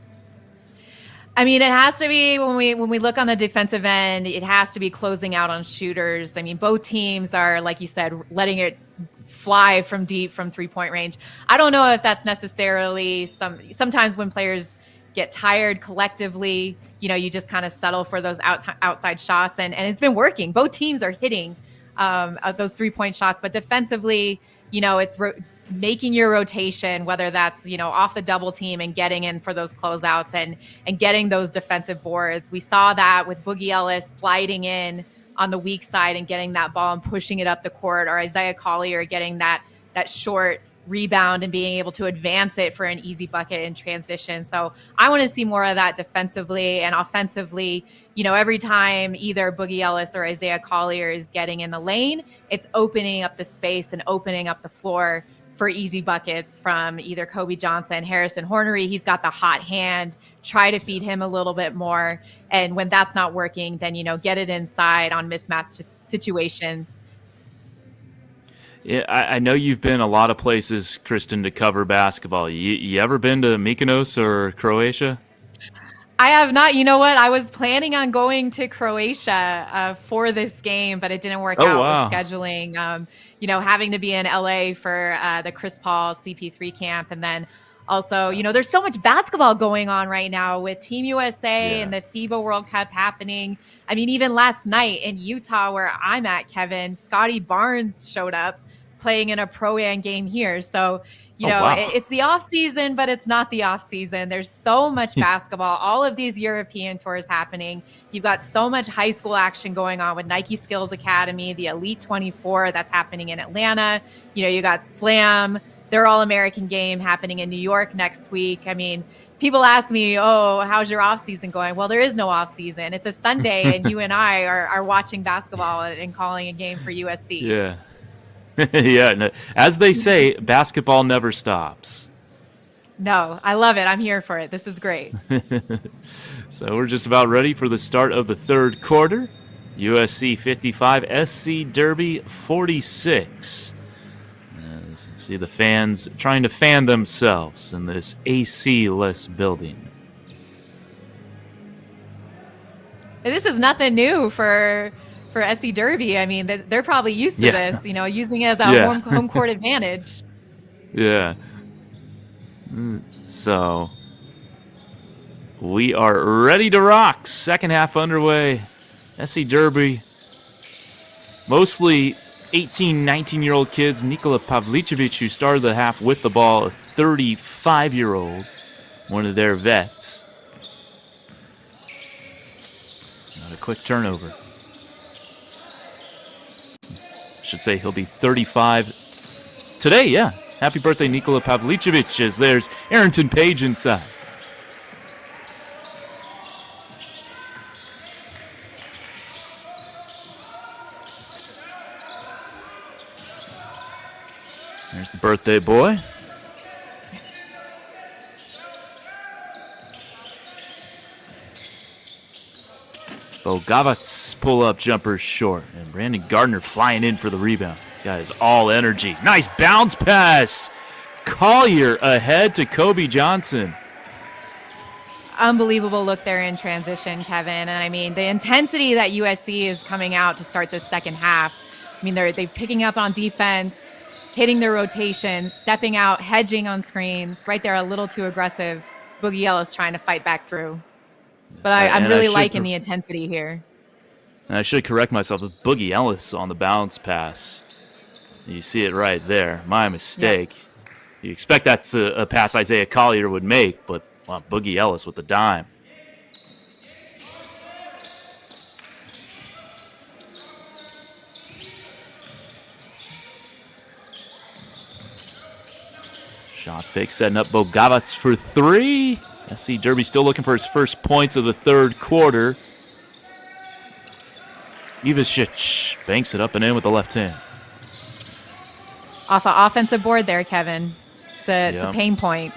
I mean, it has to be when we look on the defensive end, it has to be closing out on shooters. I mean, both teams are, like you said, letting it fly from deep from 3-point range. I don't know if that's necessarily sometimes when players get tired collectively, you just kind of settle for those outside shots, and it's been working. Both teams are hitting those 3-point shots, but defensively, it's making your rotation, whether that's, off the double team and getting in for those closeouts and getting those defensive boards. We saw that with Boogie Ellis sliding in on the weak side and getting that ball and pushing it up the court, or Isaiah Collier getting that short rebound and being able to advance it for an easy bucket in transition. So I want to see more of that defensively and offensively. Every time either Boogie Ellis or Isaiah Collier is getting in the lane, it's opening up the space and opening up the floor for easy buckets from either Kobe Johnson, Harrison Hornery. He's got the hot hand. Try to feed him a little bit more. And when that's not working, then, get it inside on mismatched situations. Yeah, I know you've been a lot of places, Kristen, to cover basketball. You ever been to Mykonos or Croatia? I have not. You know what? I was planning on going to Croatia for this game, but it didn't work out with scheduling. Having to be in LA for the Chris Paul CP3 camp. And then also, there's so much basketball going on right now with Team USA and the FIBA World Cup happening. I mean, even last night in Utah, where I'm at, Kevin, Scotty Barnes showed up playing in a Pro-Am game here. So, it's the off season, but it's not the off season. There's so much basketball, all of these European tours happening. You've got so much high school action going on with Nike Skills Academy, the Elite 24 that's happening in Atlanta. You got Slam, their All-American game happening in New York next week. I mean, people ask me, how's your off season going? Well, there is no off season. It's a Sunday and you and I are watching basketball and calling a game for USC. Yeah. Yeah, as they say, basketball never stops. No, I love it. I'm here for it. This is great. So we're just about ready for the start of the 3rd quarter. USC 55, SC Derby 46. As you see the fans trying to fan themselves in this AC-less building. This is nothing new for SC Derby. I mean, they're probably used to this, using it as a home court advantage. Yeah. So we are ready to rock. Second half underway. SC Derby, mostly 18, 19-year-old kids. Nikola Pavlicevic, who started the half with the ball, a 35-year-old, one of their vets. Not a quick turnover. Should say he'll be 35 today, yeah. Happy birthday, Nikola Pavlicevic, as there's Arrington Page inside. There's the birthday boy. Bogavats pull-up jumper short. And Brandon Gardner flying in for the rebound. Got his all energy. Nice bounce pass. Collier ahead to Kobe Johnson. Unbelievable look there in transition, Kevin. And I mean, the intensity that USC is coming out to start this second half. I mean, they're picking up on defense, hitting their rotations, stepping out, hedging on screens. Right there, a little too aggressive. Boogie Ellis trying to fight back through. But I'm really liking the intensity here. And I should correct myself with Boogie Ellis on the bounce pass. You see it right there. My mistake. Yep. You expect that's a pass Isaiah Collier would make, but wow, Boogie Ellis with the dime. Shot fake setting up Bogavats for three. SC Derby still looking for his first points of the third quarter. Ivasic banks it up and in with the left hand. Off an offensive board there, Kevin. It's a pain point.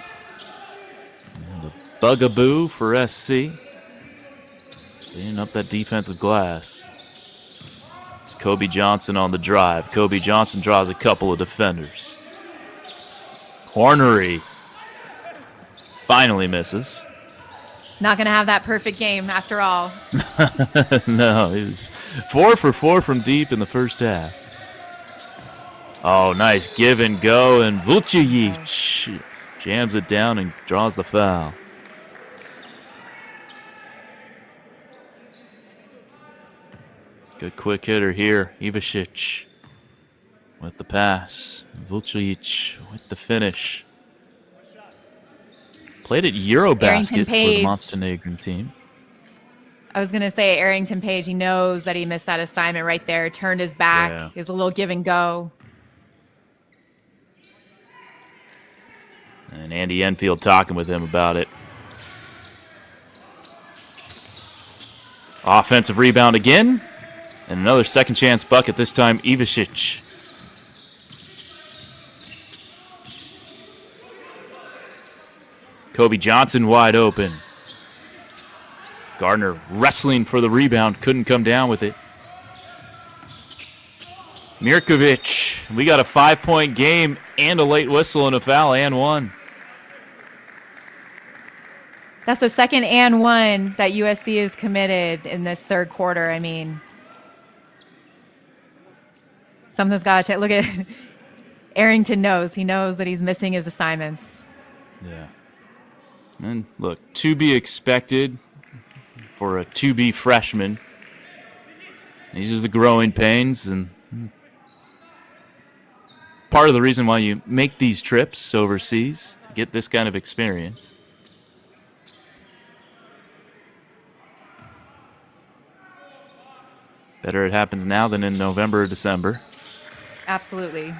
And the bugaboo for SC. Cleaning up that defensive glass. It's Kobe Johnson on the drive. Kobe Johnson draws a couple of defenders. Cornery finally misses. Not going to have that perfect game after all. No, he was 4 for 4 from deep in the first half. Oh, nice give and go, and Vucevic jams it down and draws the foul. Good quick hitter here, Ivasic with the pass. Vucevic with the finish. Played at Eurobasket for the Montenegrin team. I was going to say Arrington Page, he knows that he missed that assignment right there, turned his back. Yeah. Is a little give and go. And Andy Enfield talking with him about it. Offensive rebound again. And another second chance bucket, this time Ivasic. Kobe Johnson wide open. Gardner wrestling for the rebound, couldn't come down with it. Mirkovic, we got a 5-point game and a late whistle and a foul and one. That's the second and one that USC is committed in this third quarter. I mean, something's got to change. Look at Arrington knows. He knows that he's missing his assignments. Yeah. And look, to be expected for a 2B freshman. These are the growing pains, and part of the reason why you make these trips overseas to get this kind of experience. Better it happens now than in November or December. Absolutely.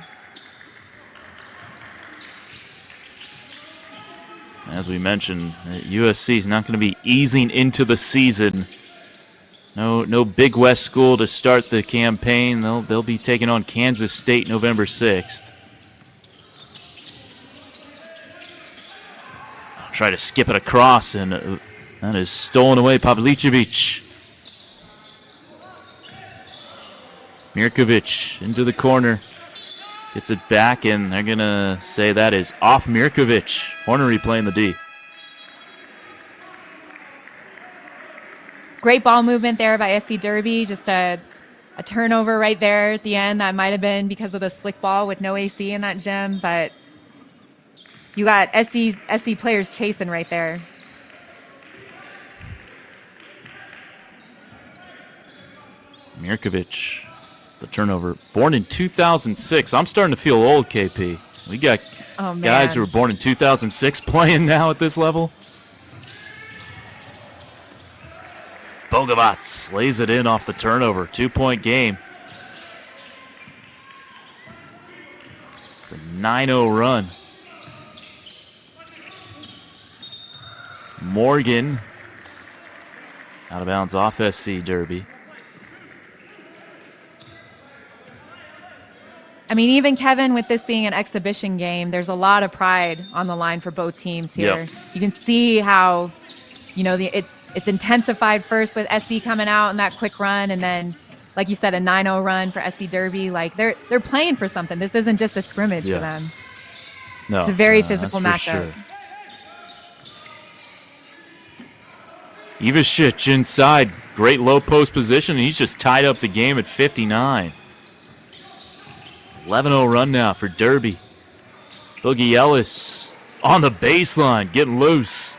As we mentioned, USC is not going to be easing into the season. No Big West school to start the campaign. They'll be taking on Kansas State November 6th. I'll try to skip it across, and that is stolen away. Pavlicevic. Mirkovic into the corner. Gets it back, and they're going to say that is off Mirkovic. Hornery playing the D. Great ball movement there by SC Derby. Just a turnover right there at the end. That might have been because of the slick ball with no AC in that gym, but you got SC players chasing right there. Mirkovic, the turnover. Born in 2006. I'm starting to feel old, KP. We got guys who were born in 2006 playing now at this level. Bogavats lays it in off the turnover. 2-point game. It's a 9-0 run. Morgan out of bounds off SC Derby. I mean, even Kevin, with this being an exhibition game, there's a lot of pride on the line for both teams here. Yep. You can see how, it's intensified first with SC coming out in that quick run, and then, like you said, a 9-0 run for SC Derby. Like they're playing for something. This isn't just a scrimmage for them. No, it's a very physical that's matchup. for sure. Ivashich inside, great low post position. He's just tied up the game at 59. 11-0 run now for Derby. Boogie Ellis on the baseline, getting loose.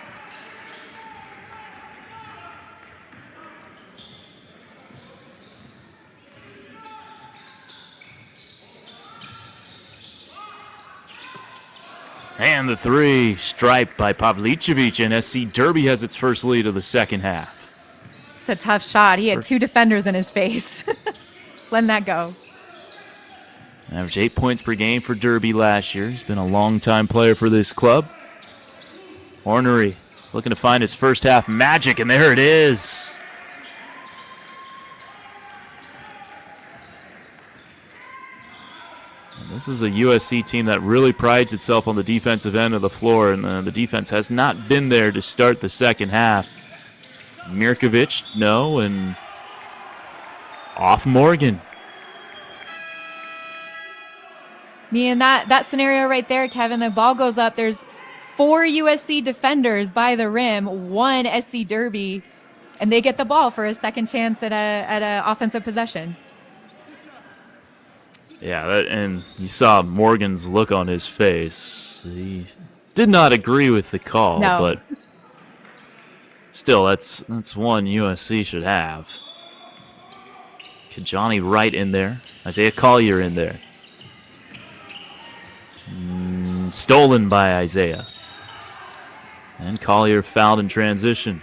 And the three, striped by Pavlicevic, and SC Derby has its first lead of the second half. It's a tough shot. He had two defenders in his face. Letting that go. Averaged 8 points per game for Derby last year. He's been a long-time player for this club. Ornery looking to find his first half magic, and there it is. This is a USC team that really prides itself on the defensive end of the floor, and the defense has not been there to start the second half. Mirkovic, no, and off Morgan. Me and that scenario right there, Kevin, the ball goes up. There's 4 USC defenders by the rim, 1 SC Derby, and they get the ball for a second chance at a offensive possession. Yeah, and you saw Morgan's look on his face. He did not agree with the call, but still, that's one USC should have. Kajani Wright in there. Isaiah Collier in there. Stolen by Isaiah. And Collier fouled in transition.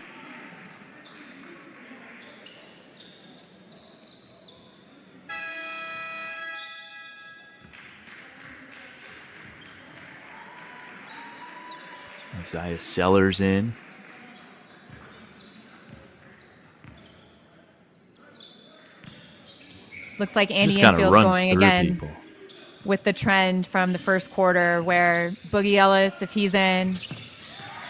Isaiah Sellers in. Looks like Andy Enfield's going again people with the trend from the first quarter where Boogie Ellis, if he's in,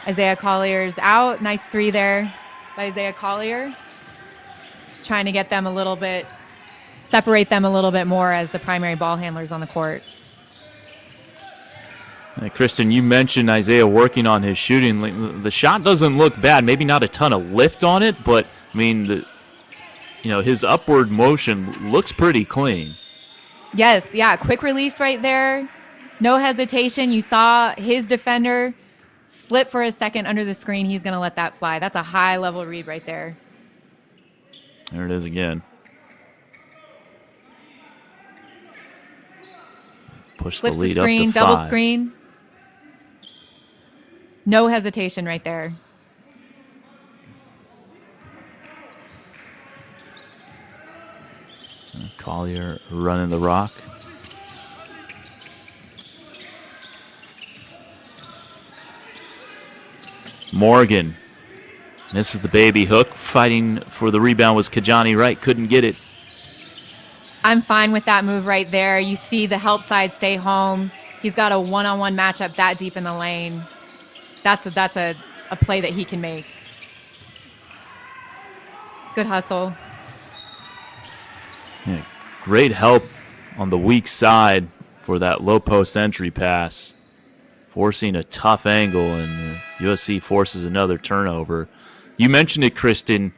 Isaiah Collier's out. Nice 3 there by Isaiah Collier. Trying to get them a little bit, separate them a little bit more as the primary ball handlers on the court. Hey, Kristen, you mentioned Isaiah working on his shooting. The shot doesn't look bad. Maybe not a ton of lift on it, but I mean, his upward motion looks pretty clean. Yes, yeah, quick release right there. No hesitation. You saw his defender slip for a second under the screen. He's going to let that fly. That's a high-level read right there. There it is again. Push Slips the lead screen, up to double 5. screen. No hesitation right there. Collier running the rock. Morgan. This is the baby hook. Fighting for the rebound was Kajani Wright. Couldn't get it. I'm fine with that move right there. You see the help side stay home. He's got a one-on-one matchup that deep in the lane. That's a play that he can make. Good hustle. Yeah, great help on the weak side for that low post entry pass. Forcing a tough angle, and USC forces another turnover. You mentioned it, Kristen,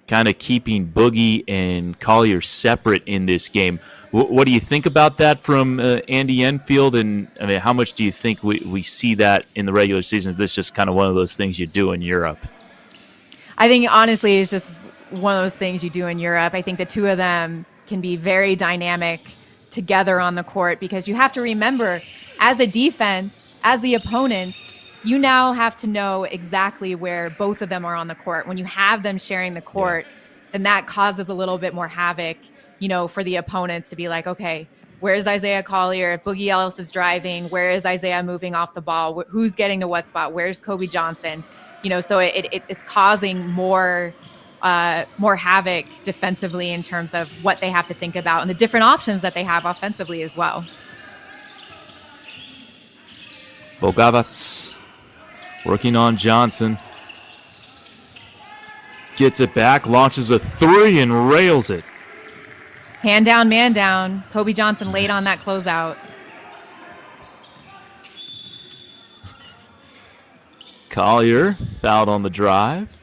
kind of keeping Boogie and Collier separate in this game. What do you think about that from Andy Enfield? And I mean, how much do you think we see that in the regular season? Is this just kind of one of those things you do in Europe? I think, honestly, it's just one of those things you do in Europe. I think the two of them can be very dynamic together on the court because you have to remember, as a defense, as the opponents, you now have to know exactly where both of them are on the court. When you have them sharing the court, then that causes a little bit more havoc, for the opponents to be like, okay, where's Isaiah Collier? If Boogie Ellis is driving, where is Isaiah moving off the ball? Who's getting to what spot? Where's Kobe Johnson? So it's causing more more havoc defensively in terms of what they have to think about and the different options that they have offensively as well. Bogavac working on Johnson. Gets it back, launches a three, and rails it. Hand down, man down. Kobe Johnson late on that closeout. Collier fouled on the drive.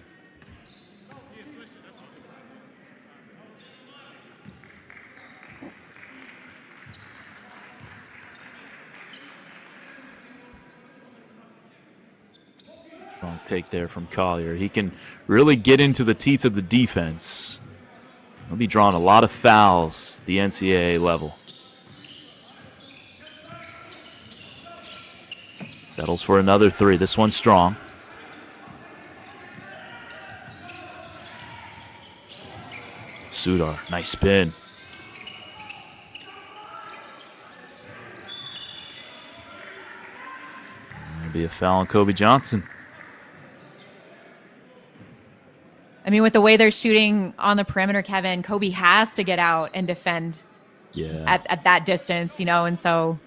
Strong take there from Collier. He can really get into the teeth of the defense. He'll be drawing a lot of fouls at the NCAA level. Settles for another three. This one's strong. Sudar, nice spin. That'll be a foul on Kobe Johnson. I mean, with the way they're shooting on the perimeter, Kevin, Kobe has to get out and defend at that distance, and so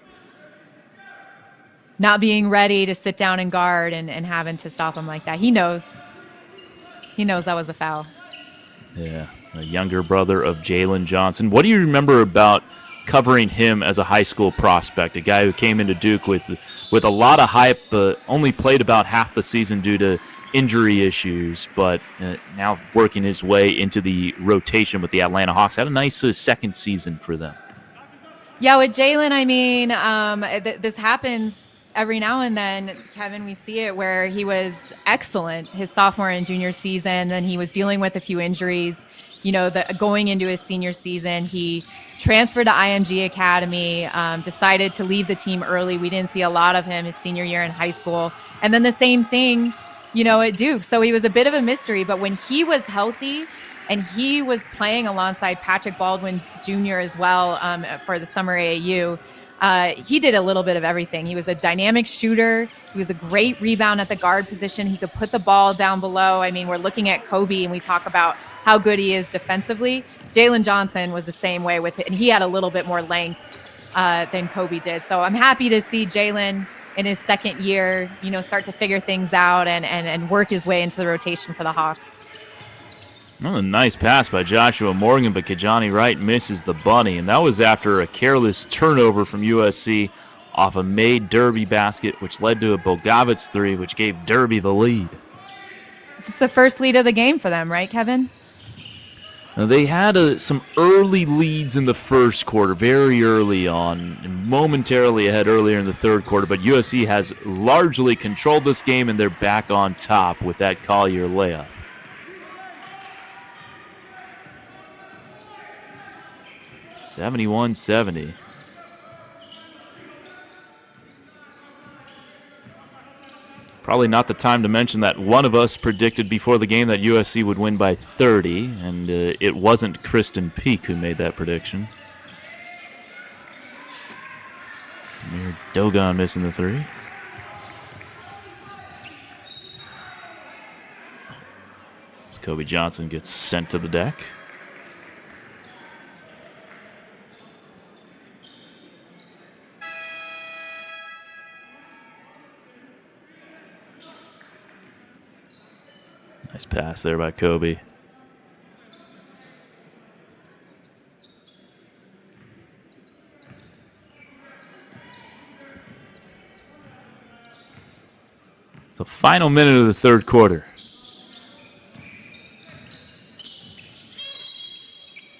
not being ready to sit down and guard and having to stop him like that. He knows that was a foul. Yeah, a younger brother of Jalen Johnson. What do you remember about covering him as a high school prospect, a guy who came into Duke with a lot of hype, but only played about half the season due to injury issues, but now working his way into the rotation with the Atlanta Hawks. Had a nice second season for them. Yeah, with Jalen, I mean, this happens every now and then, Kevin. We see it where he was excellent his sophomore and junior season, then he was dealing with a few injuries. Going into his senior season, he transferred to IMG Academy, decided to leave the team early. We didn't see a lot of him his senior year in high school. And then the same thing, at Duke. So he was a bit of a mystery. But when he was healthy and he was playing alongside Patrick Baldwin Jr. as well for the summer AAU, he did a little bit of everything. He was a dynamic shooter. He was a great rebound at the guard position. He could put the ball down below. I mean, we're looking at Kobe and we talk about how good he is defensively. Jalen Johnson was the same way with it, and he had a little bit more length than Kobe did. So I'm happy to see Jalen in his second year, start to figure things out and work his way into the rotation for the Hawks. Well, a nice pass by Joshua Morgan, but Kijani Wright misses the bunny, and that was after a careless turnover from USC off a made Derby basket, which led to a Bogavac three, which gave Derby the lead. This is the first lead of the game for them, right, Kevin? Now, they had some early leads in the first quarter, very early on, and momentarily ahead earlier in the third quarter, but USC has largely controlled this game, and they're back on top with that Collier layup. (71-70). Probably not the time to mention that one of us predicted before the game that USC would win by 30, and it wasn't Kristen Peak who made that prediction. Amir Dogon missing the three. As Kobe Johnson gets sent to the deck. Nice pass there by Kobe. The final minute of the third quarter.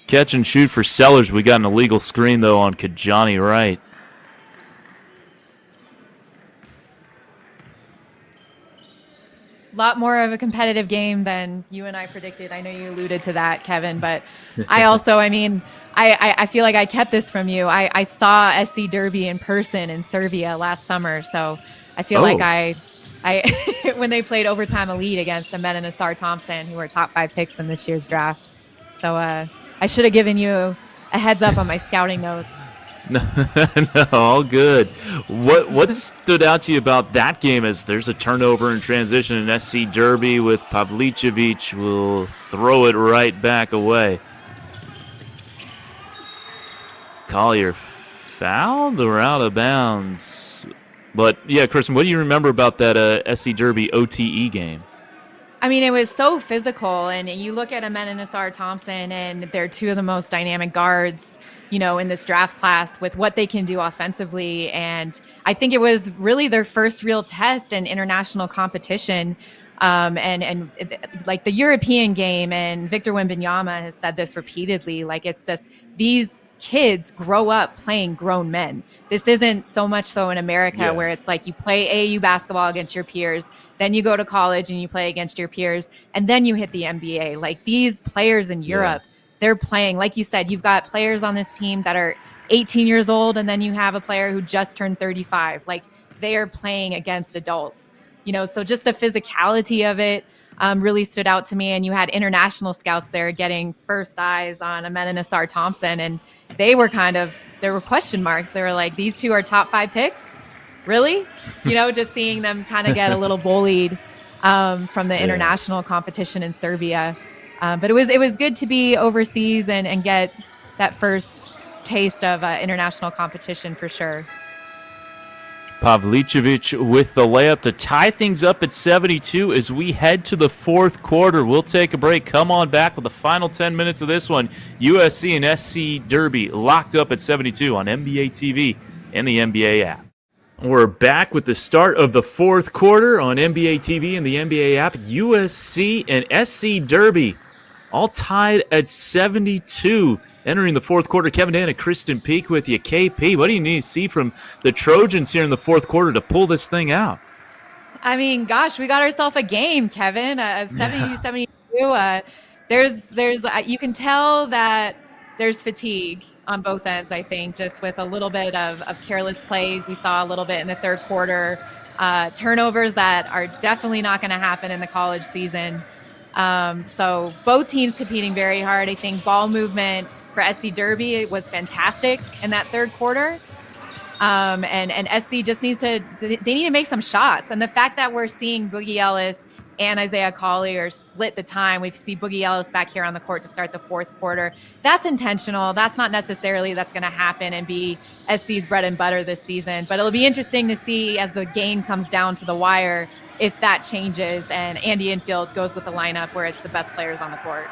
Catch and shoot for Sellers. We got an illegal screen, though, on Kijani Wright. Lot more of a competitive game than you and I predicted. I know you alluded to that, Kevin, but I also, I feel like I kept this from you. I saw SC Derby in person in Serbia last summer, so I feel like I when they played overtime elite against Ahmed and Asar Thompson, who were top 5 picks in this year's draft. So I should have given you a heads up on my scouting notes. No, all good. What stood out to you about that game? As there's a turnover in transition in SC Derby with Pavlicevic will throw it right back away. Collier fouled or out of bounds? But yeah, Kristen, what do you remember about that SC Derby OTE game? I mean, it was so physical, and you look at Amen and Nassar Thompson, and they're two of the most dynamic guards, in this draft class with what they can do offensively. And I think it was really their first real test in international competition. And like the European game, and Victor Wembanyama has said this repeatedly, like it's just these kids grow up playing grown men. This isn't so much so in America where it's like you play AAU basketball against your peers, then you go to college and you play against your peers, and then you hit the NBA. Like these players in Europe, they're playing, like you said, you've got players on this team that are 18 years old, and then you have a player who just turned 35. Like they are playing against adults, so just the physicality of it really stood out to me. And you had international scouts there getting first eyes on Amen and Nassar Thompson, and there were question marks. They were like, these two are top 5 picks? Really? Just seeing them kind of get a little bullied from the international competition in Serbia. But it was good to be overseas and get that first taste of international competition for sure. Pavlicevic with the layup to tie things up at 72 as we head to the fourth quarter. We'll take a break. Come on back with the final 10 minutes of this one. USC and SC Derby locked up at 72 on NBA TV and the NBA app. We're back with the start of the fourth quarter on NBA TV and the NBA app. USC and SC Derby all tied at 72. Entering the fourth quarter, Kevin Dan and Kristen Peak with you. KP, what do you need to see from the Trojans here in the fourth quarter to pull this thing out? I mean, gosh, we got ourselves a game, Kevin. 70-72. There's you can tell that there's fatigue on both ends, I think, just with a little bit of careless plays. We saw a little bit in the third quarter. Turnovers that are definitely not going to happen in the college season. So both teams competing very hard. I think ball movement for SC Derby was fantastic in that third quarter. And SC just needs they need to make some shots. And the fact that we're seeing Boogie Ellis and Isaiah Collier split the time, we see Boogie Ellis back here on the court to start the fourth quarter. That's intentional. That's not necessarily that's going to happen and be SC's bread and butter this season. But it'll be interesting to see as the game comes down to the wire if that changes and Andy Enfield goes with the lineup where it's the best players on the court.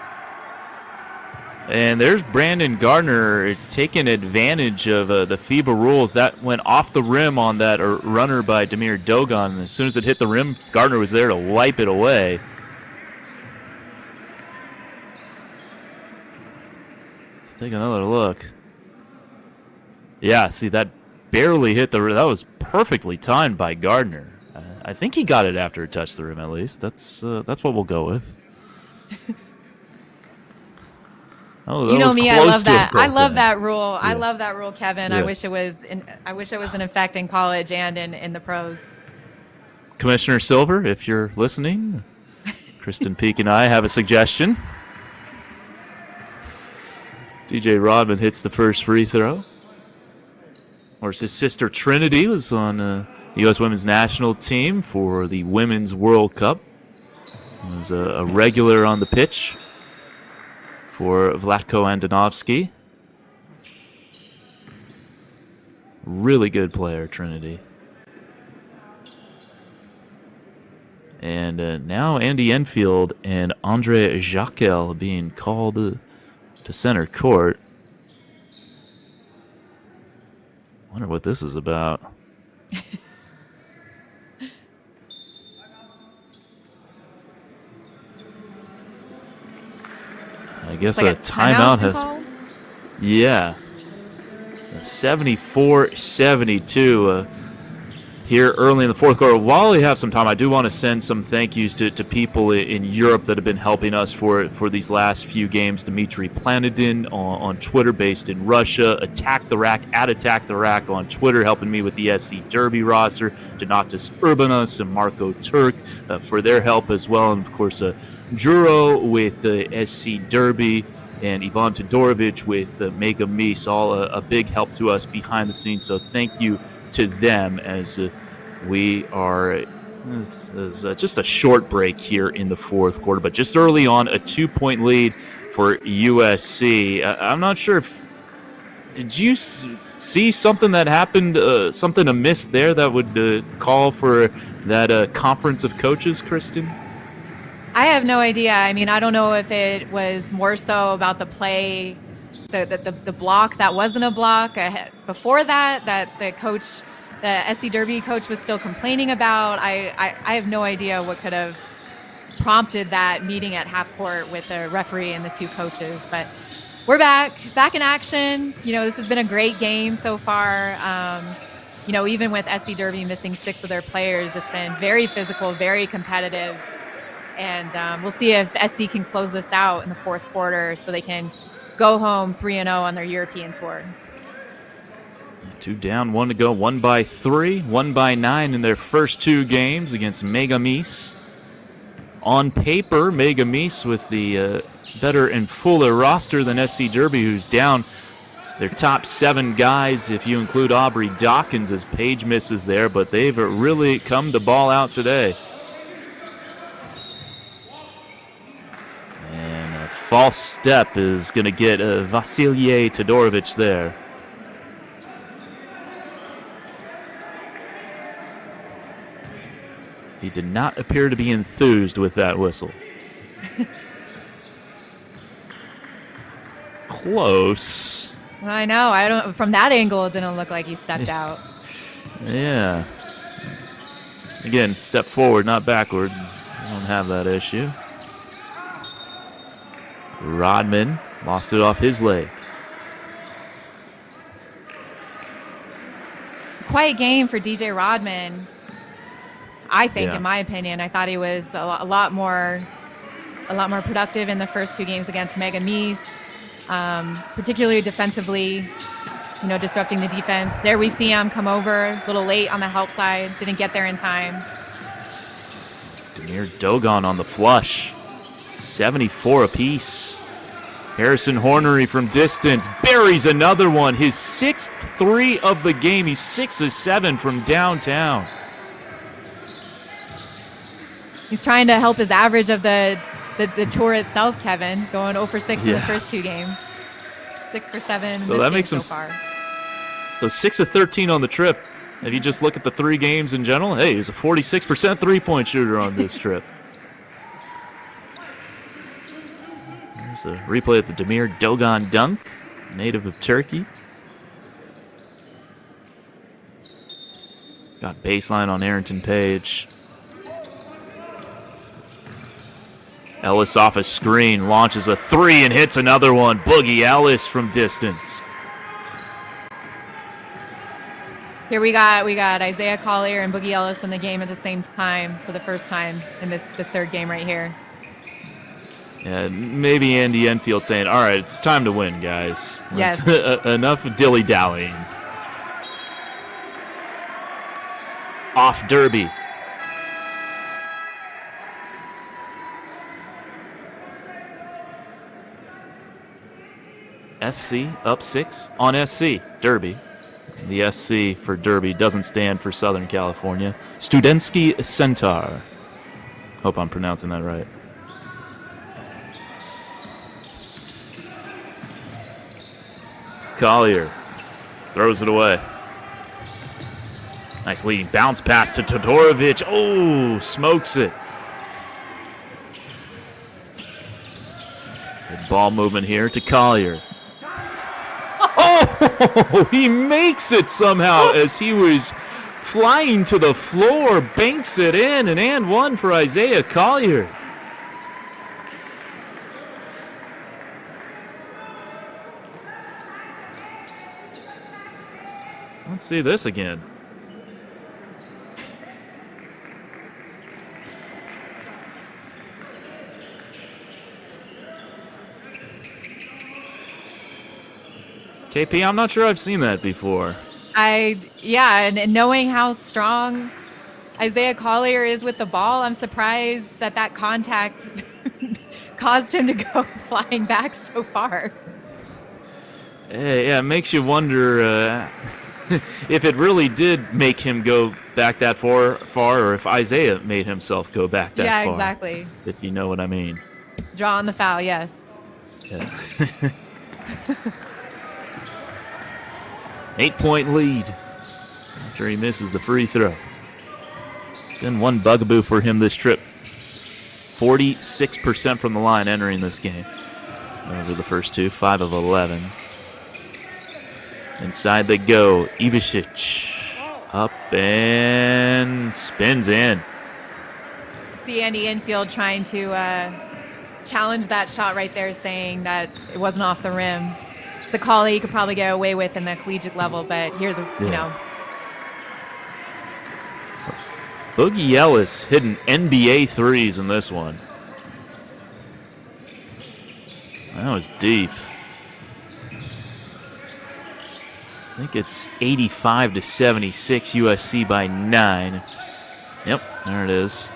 And there's Brandon Gardner taking advantage of the FIBA rules. That went off the rim on that runner by Demir Dogon. And as soon as it hit the rim, Gardner was there to wipe it away. Let's take another look. Yeah, see, that barely hit the rim. That was perfectly timed by Gardner. I think he got it after it touched the rim, at least. That's what we'll go with. Oh, you know me, I love that. I love that rule. Yeah. I love that rule, Kevin. Yeah. I wish it was in effect in college and in the pros. Commissioner Silver, if you're listening, Kristen Peak and I have a suggestion. DJ Rodman hits the first free throw. Of course, his sister Trinity was on the U.S. Women's National Team for the Women's World Cup. He was a regular on the pitch for Vlatko Andonovski. Really good player, Trinity. And now Andy Enfield and Andre Jacquel being called to center court. Wonder what this is about. I guess like a timeout has... call? Yeah. 74-72 here early in the fourth quarter. While we have some time, I do want to send some thank yous to people in Europe that have been helping us for these last few games. Dimitri Planadin on Twitter, based in Russia. Attack the Rack on Twitter, helping me with the SC Derby roster. Donatas Urbanos and Marco Turk for their help as well. And, of course, Juro with SC Derby. and Ivan Todorovic with Mega Mies, all a big help to us behind the scenes. So thank you to them as we are. This is just a short break here in the fourth quarter, but just early on, a 2-point lead for USC. I'm not sure if did you see something that happened, something amiss there that would call for that conference of coaches, Kristen? I have no idea. I mean, I don't know if it was more so about the play, the block that wasn't a block before that the coach, the SC Derby coach, was still complaining about. I have no idea what could have prompted that meeting at half court with the referee and the two coaches. But we're back in action. This has been a great game so far. Even with SC Derby missing 6 of their players, it's been very physical, very competitive. And we'll see if SC can close this out in the fourth quarter so they can go home 3-0 on their European tour. 2 down, 1 to go, 1 by 3, 1 by 9 in their first 2 games against Mega Mies. On paper, Mega Mies with the better and fuller roster than SC Derby, who's down their top 7 guys, if you include Aubrey Dawkins, as Page misses there, but they've really come to ball out today. And a false step is going to get Vasilije Todorovic there. He did not appear to be enthused with that whistle. Close. Well, I know. From that angle, it didn't look like he stepped out. Yeah. Again, step forward, not backward. We don't have that issue. Rodman lost it off his leg. Quiet game for DJ Rodman, I think, Yeah. in my opinion. I thought he was a lot more productive in the first 2 games against Mega Mies, particularly defensively, disrupting the defense. There we see him come over a little late on the help side, didn't get there in time. Demir Dogon on the flush. 74 apiece. Harrison Hornery from distance buries another one. His 6th 3 of the game. He's 6 of 7 from downtown. He's trying to help his average of the tour itself, Kevin, going 0 for 6 in the Yeah. first 2 games. 6 for 7 So this that game makes so him far. So 6 of 13 on the trip. If you just look at the 3 games in general, hey, he's a 46% three-point shooter on this trip. There's a replay of the Demir Dogon dunk, native of Turkey. Got baseline on Arrington Page. Ellis off a screen, launches a 3 and hits another one. Boogie Ellis from distance. Here we got Isaiah Collier and Boogie Ellis in the game at the same time for the first time in this 3rd game right here. Yeah, maybe Andy Enfield saying, all right, it's time to win, guys. Yes. Enough dilly-dallying. Off Derby. SC up 6 on SC. Derby. The SC for Derby doesn't stand for Southern California. Studentsky Centaur. Hope I'm pronouncing that right. Collier throws it away. Nice leading bounce pass to Todorovic. Oh, smokes it. Good ball movement here to Collier. Oh, he makes it somehow as he was flying to the floor, banks it in, and one for Isaiah Collier. Let's see this again. KP, I'm not sure I've seen that before. And knowing how strong Isaiah Collier is with the ball, I'm surprised that contact caused him to go flying back so far. Yeah, it makes you wonder if it really did make him go back that far, or if Isaiah made himself go back that far. Yeah, exactly. If you know what I mean. Draw on the foul, yes. Yeah. 8-point lead after he misses the free throw. Been one bugaboo for him this trip. 46% from the line entering this game. Over the first two, 5 of 11. Inside they go. Ivicic up and spins in. See Andy Infield trying to challenge that shot right there, saying that it wasn't off the rim. It's a call that you could probably get away with in the collegiate level, but here, Boogie Ellis hitting NBA threes in this one. That was deep. I think it's 85-76 USC by 9. Yep, there it is.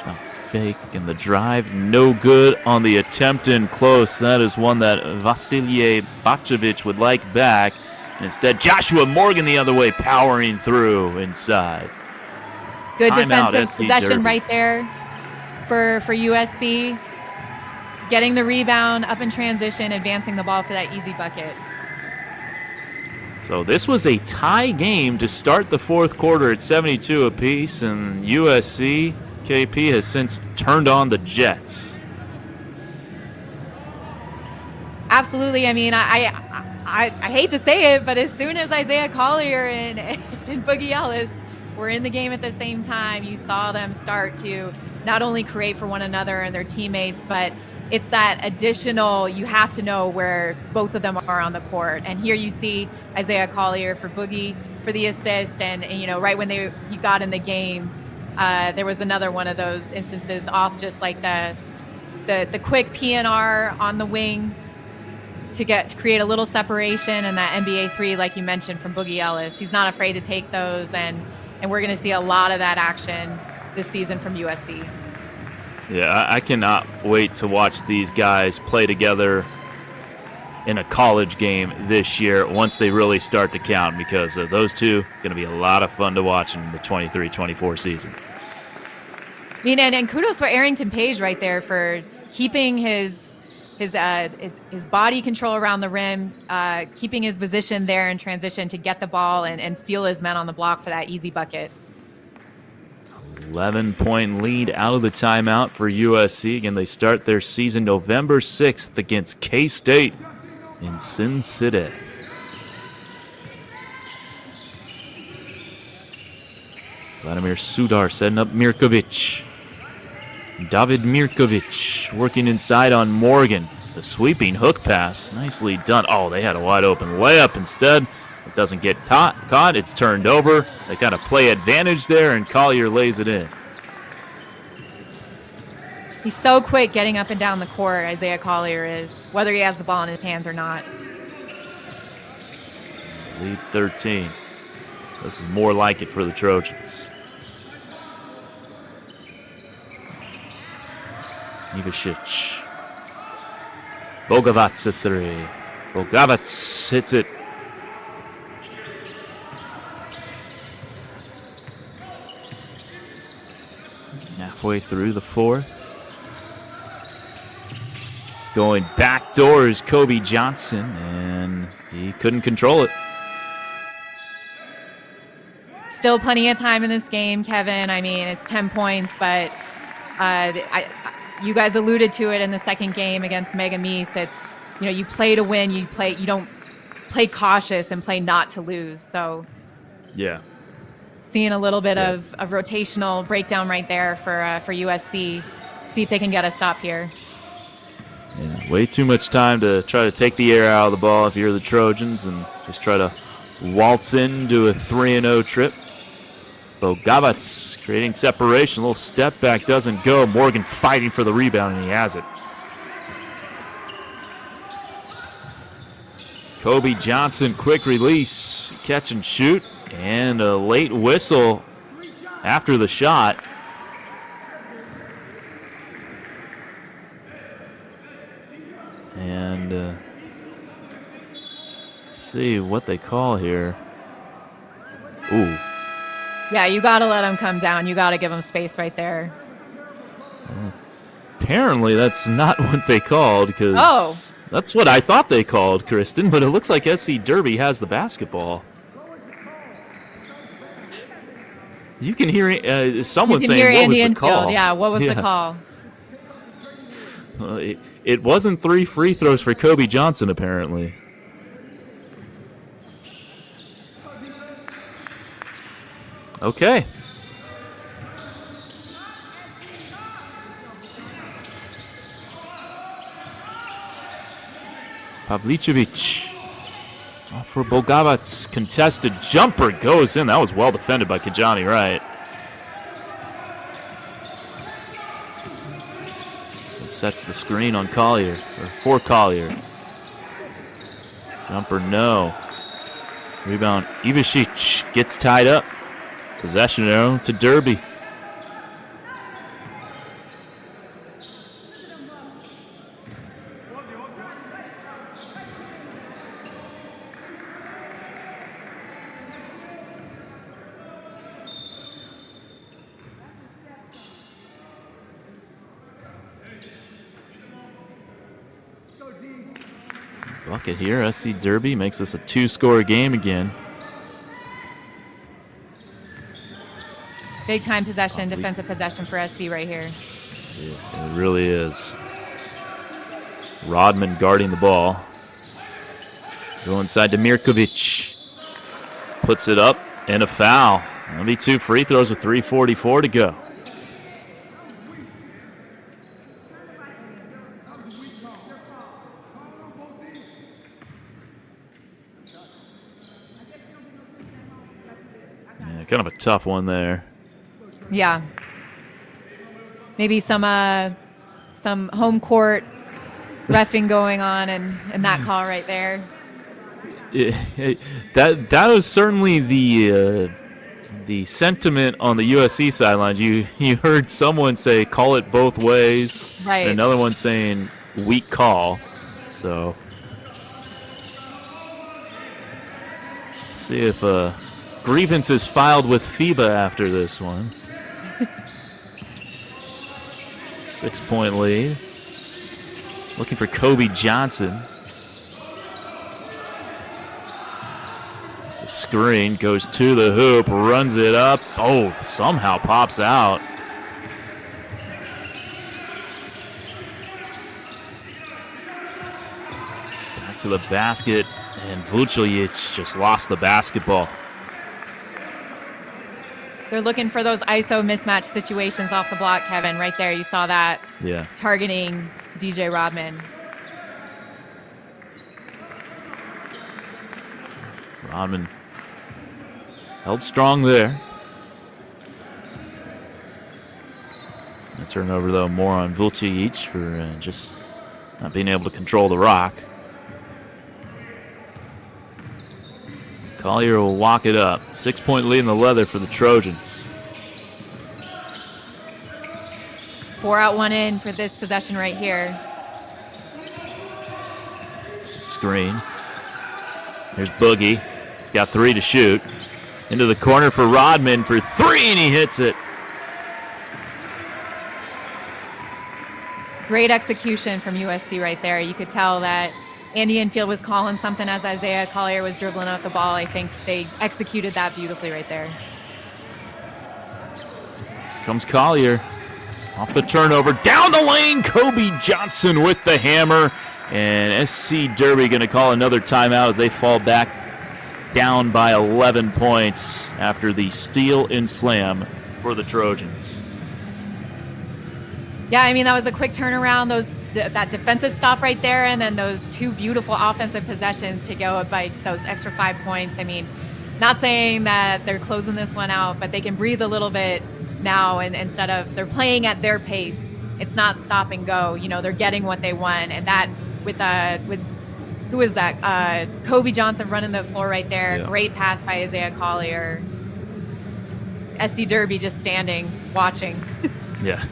Shot fake and the drive, no good on the attempt in close. That is one that Vasilije Bacevic would like back. Instead, Joshua Morgan the other way, powering through inside. Good Timeout, defensive SC possession Derby. right there for USC. Getting the rebound, up in transition, advancing the ball for that easy bucket. So this was a tie game to start the fourth quarter at 72 apiece, and USC KP has since turned on the Jets. Absolutely. I mean, I hate to say it, but as soon as Isaiah Collier and Boogie Ellis were in the game at the same time, you saw them start to not only create for one another and their teammates, but it's that additional, you have to know where both of them are on the court. And here you see Isaiah Collier for Boogie for the assist. And right when he got in the game, there was another one of those instances off just like the quick PNR on the wing to create a little separation, and that NBA 3, like you mentioned, from Boogie Ellis. He's not afraid to take those, and we're going to see a lot of that action this season from USC. Yeah, I cannot wait to watch these guys play together in a college game this year once they really start to count, because those two are going to be a lot of fun to watch in the 23-24 season. I mean, and kudos for Arrington Page right there for keeping his body control around the rim, keeping his position there in transition to get the ball and steal his men on the block for that easy bucket. 11-point lead out of the timeout for USC. Again, they start their season November 6th against K-State in Sin City. Vladimir Sudar setting up Mirkovic. David Mirkovic working inside on Morgan. The sweeping hook pass. Nicely done. Oh, they had a wide open layup instead. It doesn't get caught. It's turned over. They got a play advantage there, and Collier lays it in. He's so quick getting up and down the court, Isaiah Collier is, whether he has the ball in his hands or not. Lead 13. This is more like it for the Trojans. Ivicic. Bogovac a three. Bogovac hits it. Halfway through the fourth. Going backdoor is Kobe Johnson, and he couldn't control it. Still plenty of time in this game, Kevin. I mean, it's 10 points, but you guys alluded to it in the second game against Mega Meese. It's, you play to win. You don't play cautious and play not to lose. So yeah, seeing a little bit of rotational breakdown right there for USC. See if they can get a stop here. Yeah, way too much time to try to take the air out of the ball if you're the Trojans and just try to waltz into a 3-0 trip. Bogovac creating separation. A little step back doesn't go. Morgan fighting for the rebound, and he has it. Kobe Johnson, quick release, catch and shoot, and a late whistle after the shot. And let's see what they call here. Ooh. Yeah, you got to let him come down. You got to give him space right there. Apparently, that's not what they called, because that's what I thought they called, Kristen, but it looks like SC Derby has the basketball. You can hear someone saying, what was the call? Yeah, what was the call? It wasn't 3 free throws for Kobe Johnson, apparently. Okay. Pavlicevic for Bogavac. Contested jumper goes in. That was well defended by Kijani Wright. Sets the screen on Collier, or for Collier. Jumper, no. Rebound, Ivicic gets tied up. Possession arrow to Derby. Bucket here. SC Derby makes this a 2-score game again. Big time possession, defensive possession for SC right here. Yeah, it really is. Rodman guarding the ball. Go inside to Mirkovic. Puts it up and a foul. That'll be 2 free throws with 3:44 to go. Kind of a tough one there. Yeah. Maybe some home court reffing going on and that call right there. That was certainly the sentiment on the USC sidelines. You heard someone say, call it both ways. Right. And another one saying, weak call. So see if grievance is filed with FIBA after this one. 6-point lead. Looking for Kobe Johnson. It's a screen, goes to the hoop, runs it up. Oh, somehow pops out. Back to the basket, and Vucevic just lost the basketball. They're looking for those ISO mismatch situations off the block, Kevin. Right there, you saw that. Yeah. Targeting DJ Rodman. Rodman held strong there. A turnover, though, more on Vucevic for just not being able to control the rock. Collier will walk it up. 6-point lead in the leather for the Trojans. 4 out, 1 in for this possession right here. Screen. Here's Boogie. He's got 3 to shoot. Into the corner for Rodman for 3, and he hits it. Great execution from USC right there. You could tell that Andy Enfield was calling something as Isaiah Collier was dribbling out the ball. I think they executed that beautifully right there. Comes Collier. Off the turnover. Down the lane. Kobe Johnson with the hammer. And SC Derby going to call another timeout as they fall back down by 11 points after the steal and slam for the Trojans. Yeah, I mean, that was a quick turnaround. That defensive stop right there, and then those 2 beautiful offensive possessions to go by those extra 5 points. I mean, not saying that they're closing this one out, but they can breathe a little bit now, and instead of they're playing at their pace. It's not stop and go. You know, they're getting what they want, and that with who is that? Kobe Johnson running the floor right there. Yeah. Great pass by Isaiah Collier. SC Derby just standing, watching. Yeah.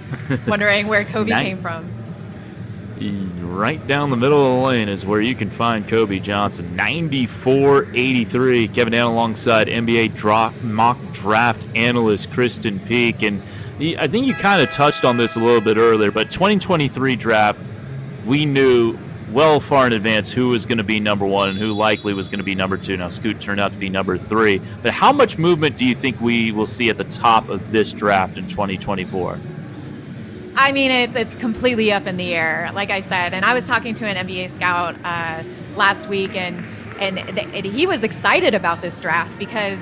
Wondering where Kobe came from. Right down the middle of the lane is where you can find Kobe Johnson. 94-83. Kevin Down alongside NBA mock draft analyst Kristen Peak. And I think you kind of touched on this a little bit earlier, but 2023 draft, we knew well far in advance who was going to be number one and who likely was going to be number two. Now, Scoot turned out to be number three. But how much movement do you think we will see at the top of this draft in 2024? I mean, it's completely up in the air, like I said. And I was talking to an NBA scout last week, and he was excited about this draft because,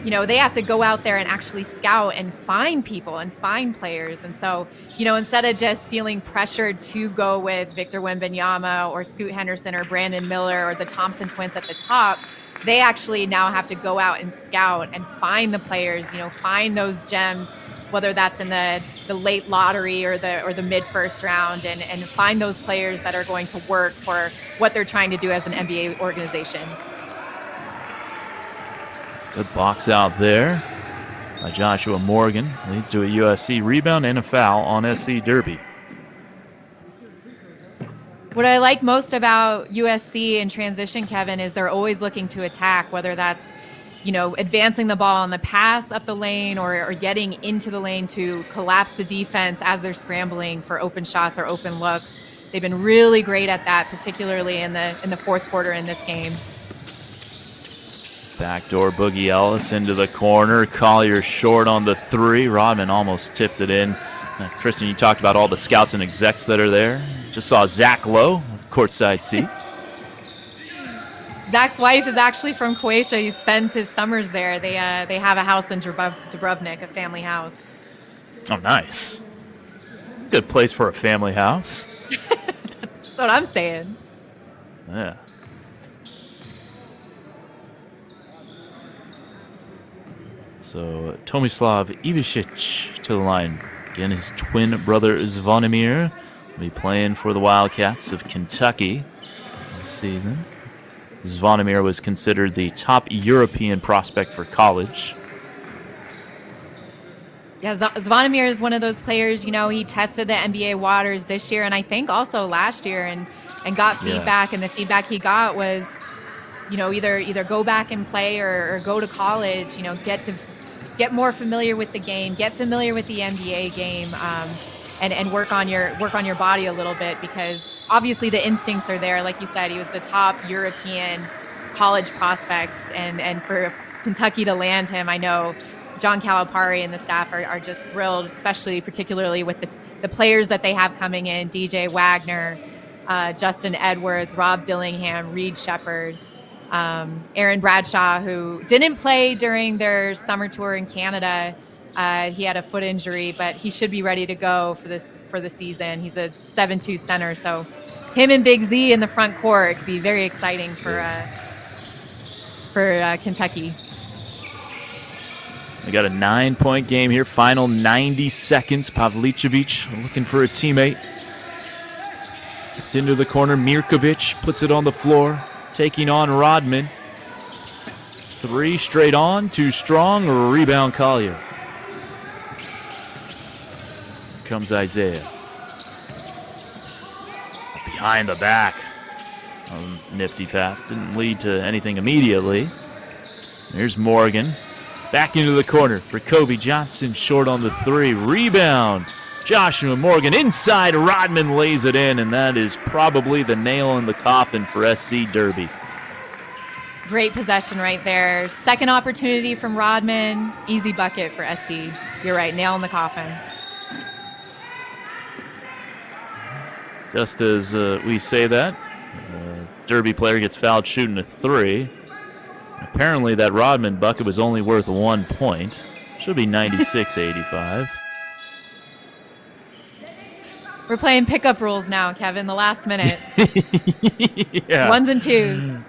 you know, they have to go out there and actually scout and find people and find players. And so, you know, instead of just feeling pressured to go with Victor Wembanyama or Scoot Henderson or Brandon Miller or the Thompson twins at the top, they actually now have to go out and scout and find the players, you know, find those gems, whether that's in the late lottery or the mid first round, and find those players that are going to work for what they're trying to do as an NBA organization. Good box out there by Joshua Morgan. Leads to a USC rebound and a foul on SC Derby. What I like most about USC in transition, Kevin, is they're always looking to attack, whether that's, you know, advancing the ball on the pass up the lane or getting into the lane to collapse the defense as they're scrambling for open shots or open looks. They've been really great at that, particularly in the fourth quarter in this game. Backdoor Boogie Ellis into the corner. Collier short on the three. Rodman almost tipped it in. Kristen, you talked about all the scouts and execs that are there. Just saw Zach Lowe, courtside seat. Zach's wife is actually from Croatia. He spends his summers there. They have a house in Dubrovnik, a family house. Oh, nice. Good place for a family house. That's what I'm saying. Yeah. So Tomislav Ivicic to the line. Again, his twin brother Zvonimir will be playing for the Wildcats of Kentucky this season. Zvonimir was considered the top European prospect for college. Yeah, Zvonimir is one of those players, you know, he tested the NBA waters this year and I think also last year and got feedback. And the feedback he got was, you know, either go back and play or go to college, you know, get more familiar with the game, get familiar with the NBA game, and work on your body a little bit, because obviously the instincts are there. Like you said, he was the top European college prospect, and for Kentucky to land him, I know John Calipari and the staff are just thrilled, particularly with the players that they have coming in: DJ Wagner, Justin Edwards, Rob Dillingham, Reed Shepherd, Aaron Bradshaw, who didn't play during their summer tour in Canada. He had a foot injury, but he should be ready to go for the season. He's a 7'2" center, so him and Big Z in the front court could be very exciting for Kentucky. We got a 9-point game here. Final 90 seconds. Pavlicevic looking for a teammate. It's into the corner. Mirkovic puts it on the floor, taking on Rodman. 3 straight on, too strong. Rebound Collier. Here comes Isaiah. Behind the back. Nifty pass. Didn't lead to anything immediately. There's Morgan. Back into the corner for Kobe Johnson. Short on the 3. Rebound. Joshua Morgan inside. Rodman lays it in, and that is probably the nail in the coffin for SC Derby. Great possession right there. Second opportunity from Rodman. Easy bucket for SC. You're right, nail in the coffin. Just as we say that, Derby player gets fouled shooting a 3. Apparently that Rodman bucket was only worth 1 point. Should be 96-85. We're playing pickup rules now, Kevin, the last minute. Yeah. 1s and 2s.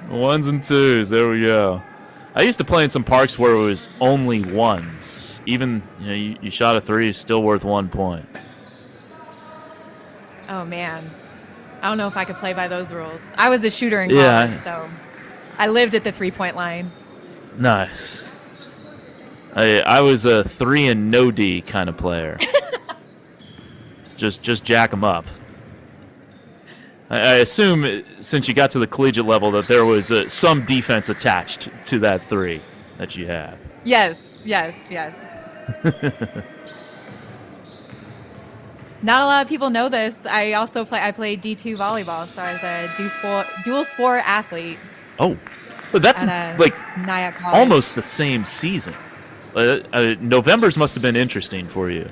1s and 2s. There we go. I used to play in some parks where it was only 1s. Even, you shot a 3, it's still worth 1 point. Oh, man. I don't know if I could play by those rules. I was a shooter in college, so I lived at the 3-point line. Nice. I was a 3 and no D kind of player. just jack them up. I assume since you got to the collegiate level that there was some defense attached to that three that you have. Yes. Not a lot of people know this. I played D2 volleyball, so I was a dual sport athlete. Oh, but that's like Nyack College. almost the same season. November's must have been interesting for you.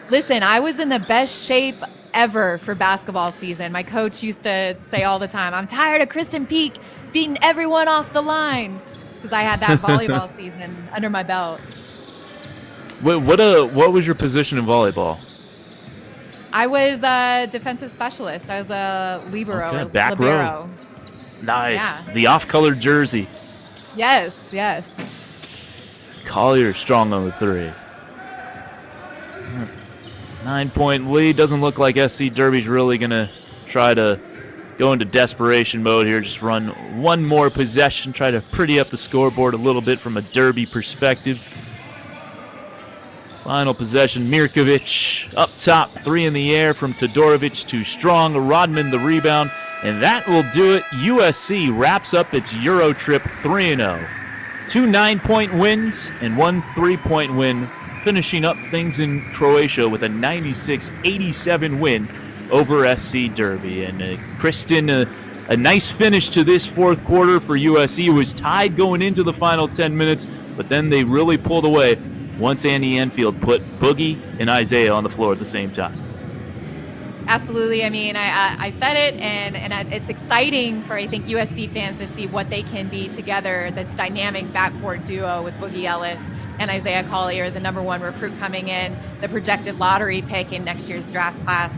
Listen, I was in the best shape ever for basketball season. My coach used to say all the time, I'm tired of Kristen Peak beating everyone off the line, because I had that volleyball season under my belt. What was your position in volleyball? I was a defensive specialist. I was a libero. Okay, back libero. row. Nice. Yeah. The off-colored jersey. Yes. Collier strong on the three. 9-point lead. Doesn't look like SC Derby's really going to try to go into desperation mode here. Just run one more possession. Try to pretty up the scoreboard a little bit from a Derby perspective. Final possession. Mirkovic up top. 3 in the air from Todorovic to Strong. Rodman the rebound. And that will do it. USC wraps up its Euro trip 3-0. 2 9-point wins and 1 3-point win, finishing up things in Croatia with a 96-87 win over SC Derby. And Kristen, a nice finish to this fourth quarter for USC. It was tied going into the final 10 minutes, but then they really pulled away once Andy Enfield put Boogie and Isaiah on the floor at the same time. Absolutely. I mean, I said it, and it's exciting for, I think, USC fans to see what they can be together, this dynamic backcourt duo with Boogie Ellis and Isaiah Collier, the number 1 recruit coming in, the projected lottery pick in next year's draft class.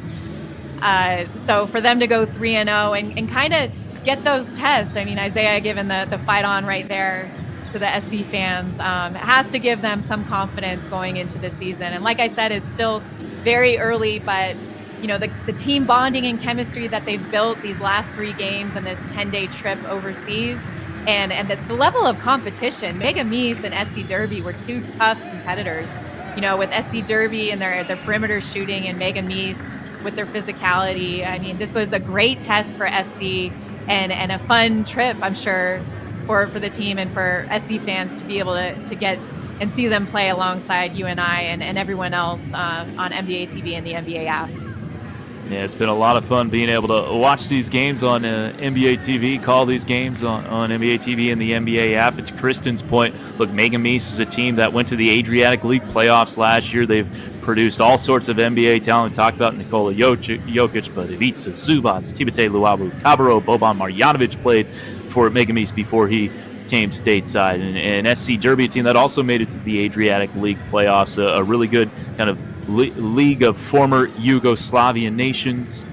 So for them to go 3-0 and kind of get those tests, I mean, Isaiah given the fight on right there to the SC fans, has to give them some confidence going into the season. And like I said, it's still very early, but you know, the team bonding and chemistry that they've built these last 3 games and this 10-day trip overseas, and the level of competition. Mega Meese and SC Derby were 2 tough competitors. You know, with SC Derby and their perimeter shooting, and Mega Meese with their physicality. I mean, this was a great test for SC and a fun trip, I'm sure, for the team and for SC fans to be able to get and see them play alongside you and I and everyone else on NBA TV and the NBA app. Yeah, it's been a lot of fun being able to watch these games on NBA TV, call these games on NBA TV and the NBA app. And to Kristen's point, look, Mega Meese is a team that went to the Adriatic League playoffs last year. They've produced all sorts of NBA talent. We talked about Nikola Jokic, but Ivica Zubac, Timothé Luabu, Cabarro, Boban Marjanovic played for Mega Meese before he came stateside. And SC Derby, a team that also made it to the Adriatic League playoffs, a really good kind of league of former Yugoslavian nations.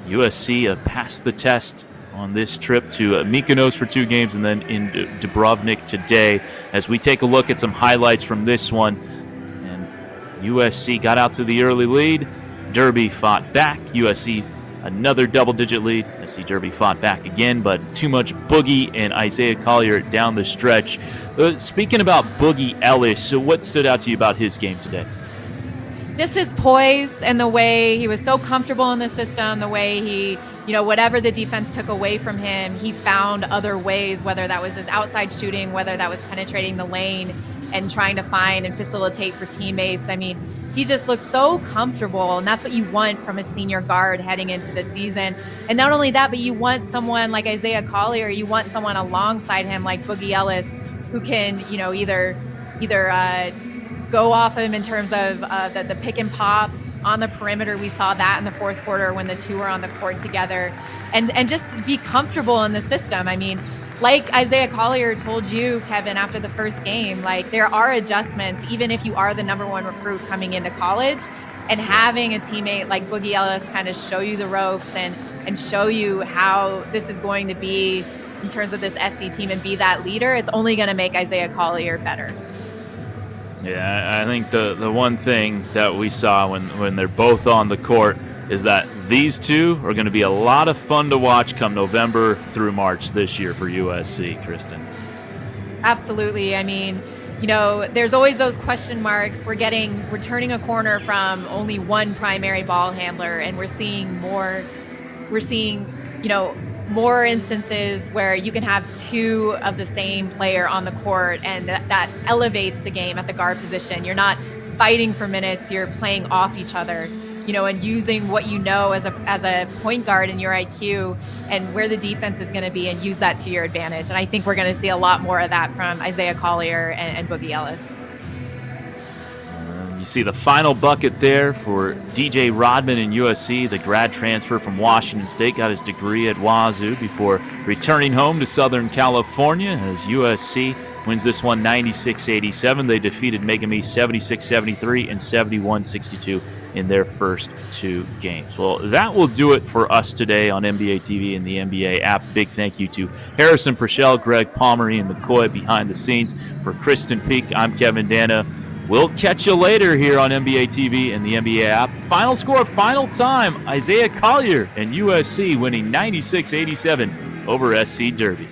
USC passed the test on this trip to Mykonos for 2 games and then in Dubrovnik today. As we take a look at some highlights from this one, and USC got out to the early lead. Derby fought back. USC another double-digit lead. SC Derby fought back again, but too much Boogie and Isaiah Collier down the stretch. Speaking about Boogie Ellis, so what stood out to you about his game today? Just his poise and the way he was so comfortable in the system, the way he, you know, whatever the defense took away from him, he found other ways, whether that was his outside shooting, whether that was penetrating the lane and trying to find and facilitate for teammates. I mean, he just looks so comfortable, and that's what you want from a senior guard heading into the season. And not only that, but you want someone like Isaiah Collier, you want someone alongside him like Boogie Ellis, who can, you know, either go off him in terms of the pick and pop on the perimeter. We saw that in the fourth quarter when the 2 were on the court together, and just be comfortable in the system. I mean, like Isaiah Collier told you, Kevin, after the first game, like there are adjustments, even if you are the number 1 recruit coming into college, and having a teammate like Boogie Ellis kind of show you the ropes and show you how this is going to be in terms of this SC team and be that leader, it's only going to make Isaiah Collier better. Yeah, I think the one thing that we saw when they're both on the court is that these two are going to be a lot of fun to watch come November through March this year for USC, Kristen. Absolutely. I mean, there's always those question marks. We're turning a corner from only one primary ball handler, and we're seeing more instances where you can have two of the same player on the court, and that elevates the game at the guard position. You're not fighting for minutes, you're playing off each other, and using what as a point guard in your IQ and where the defense is going to be, and use that to your advantage. And I think we're going to see a lot more of that from Isaiah Collier and Boogie Ellis. You see the final bucket there for DJ Rodman in USC, the grad transfer from Washington State, got his degree at Wazoo before returning home to Southern California as USC wins this one 96-87. They defeated Megami 76-73 and 71-62 in their first two games. Well, that will do it for us today on NBA TV and the NBA app. Big thank you to Harrison Purcell, Greg Palmer, Ian McCoy behind the scenes. For Kristen Peak, I'm Kevin Dana. We'll catch you later here on NBA TV and the NBA app. Final score, final time, Isaiah Collier and USC winning 96-87 over SC Derby.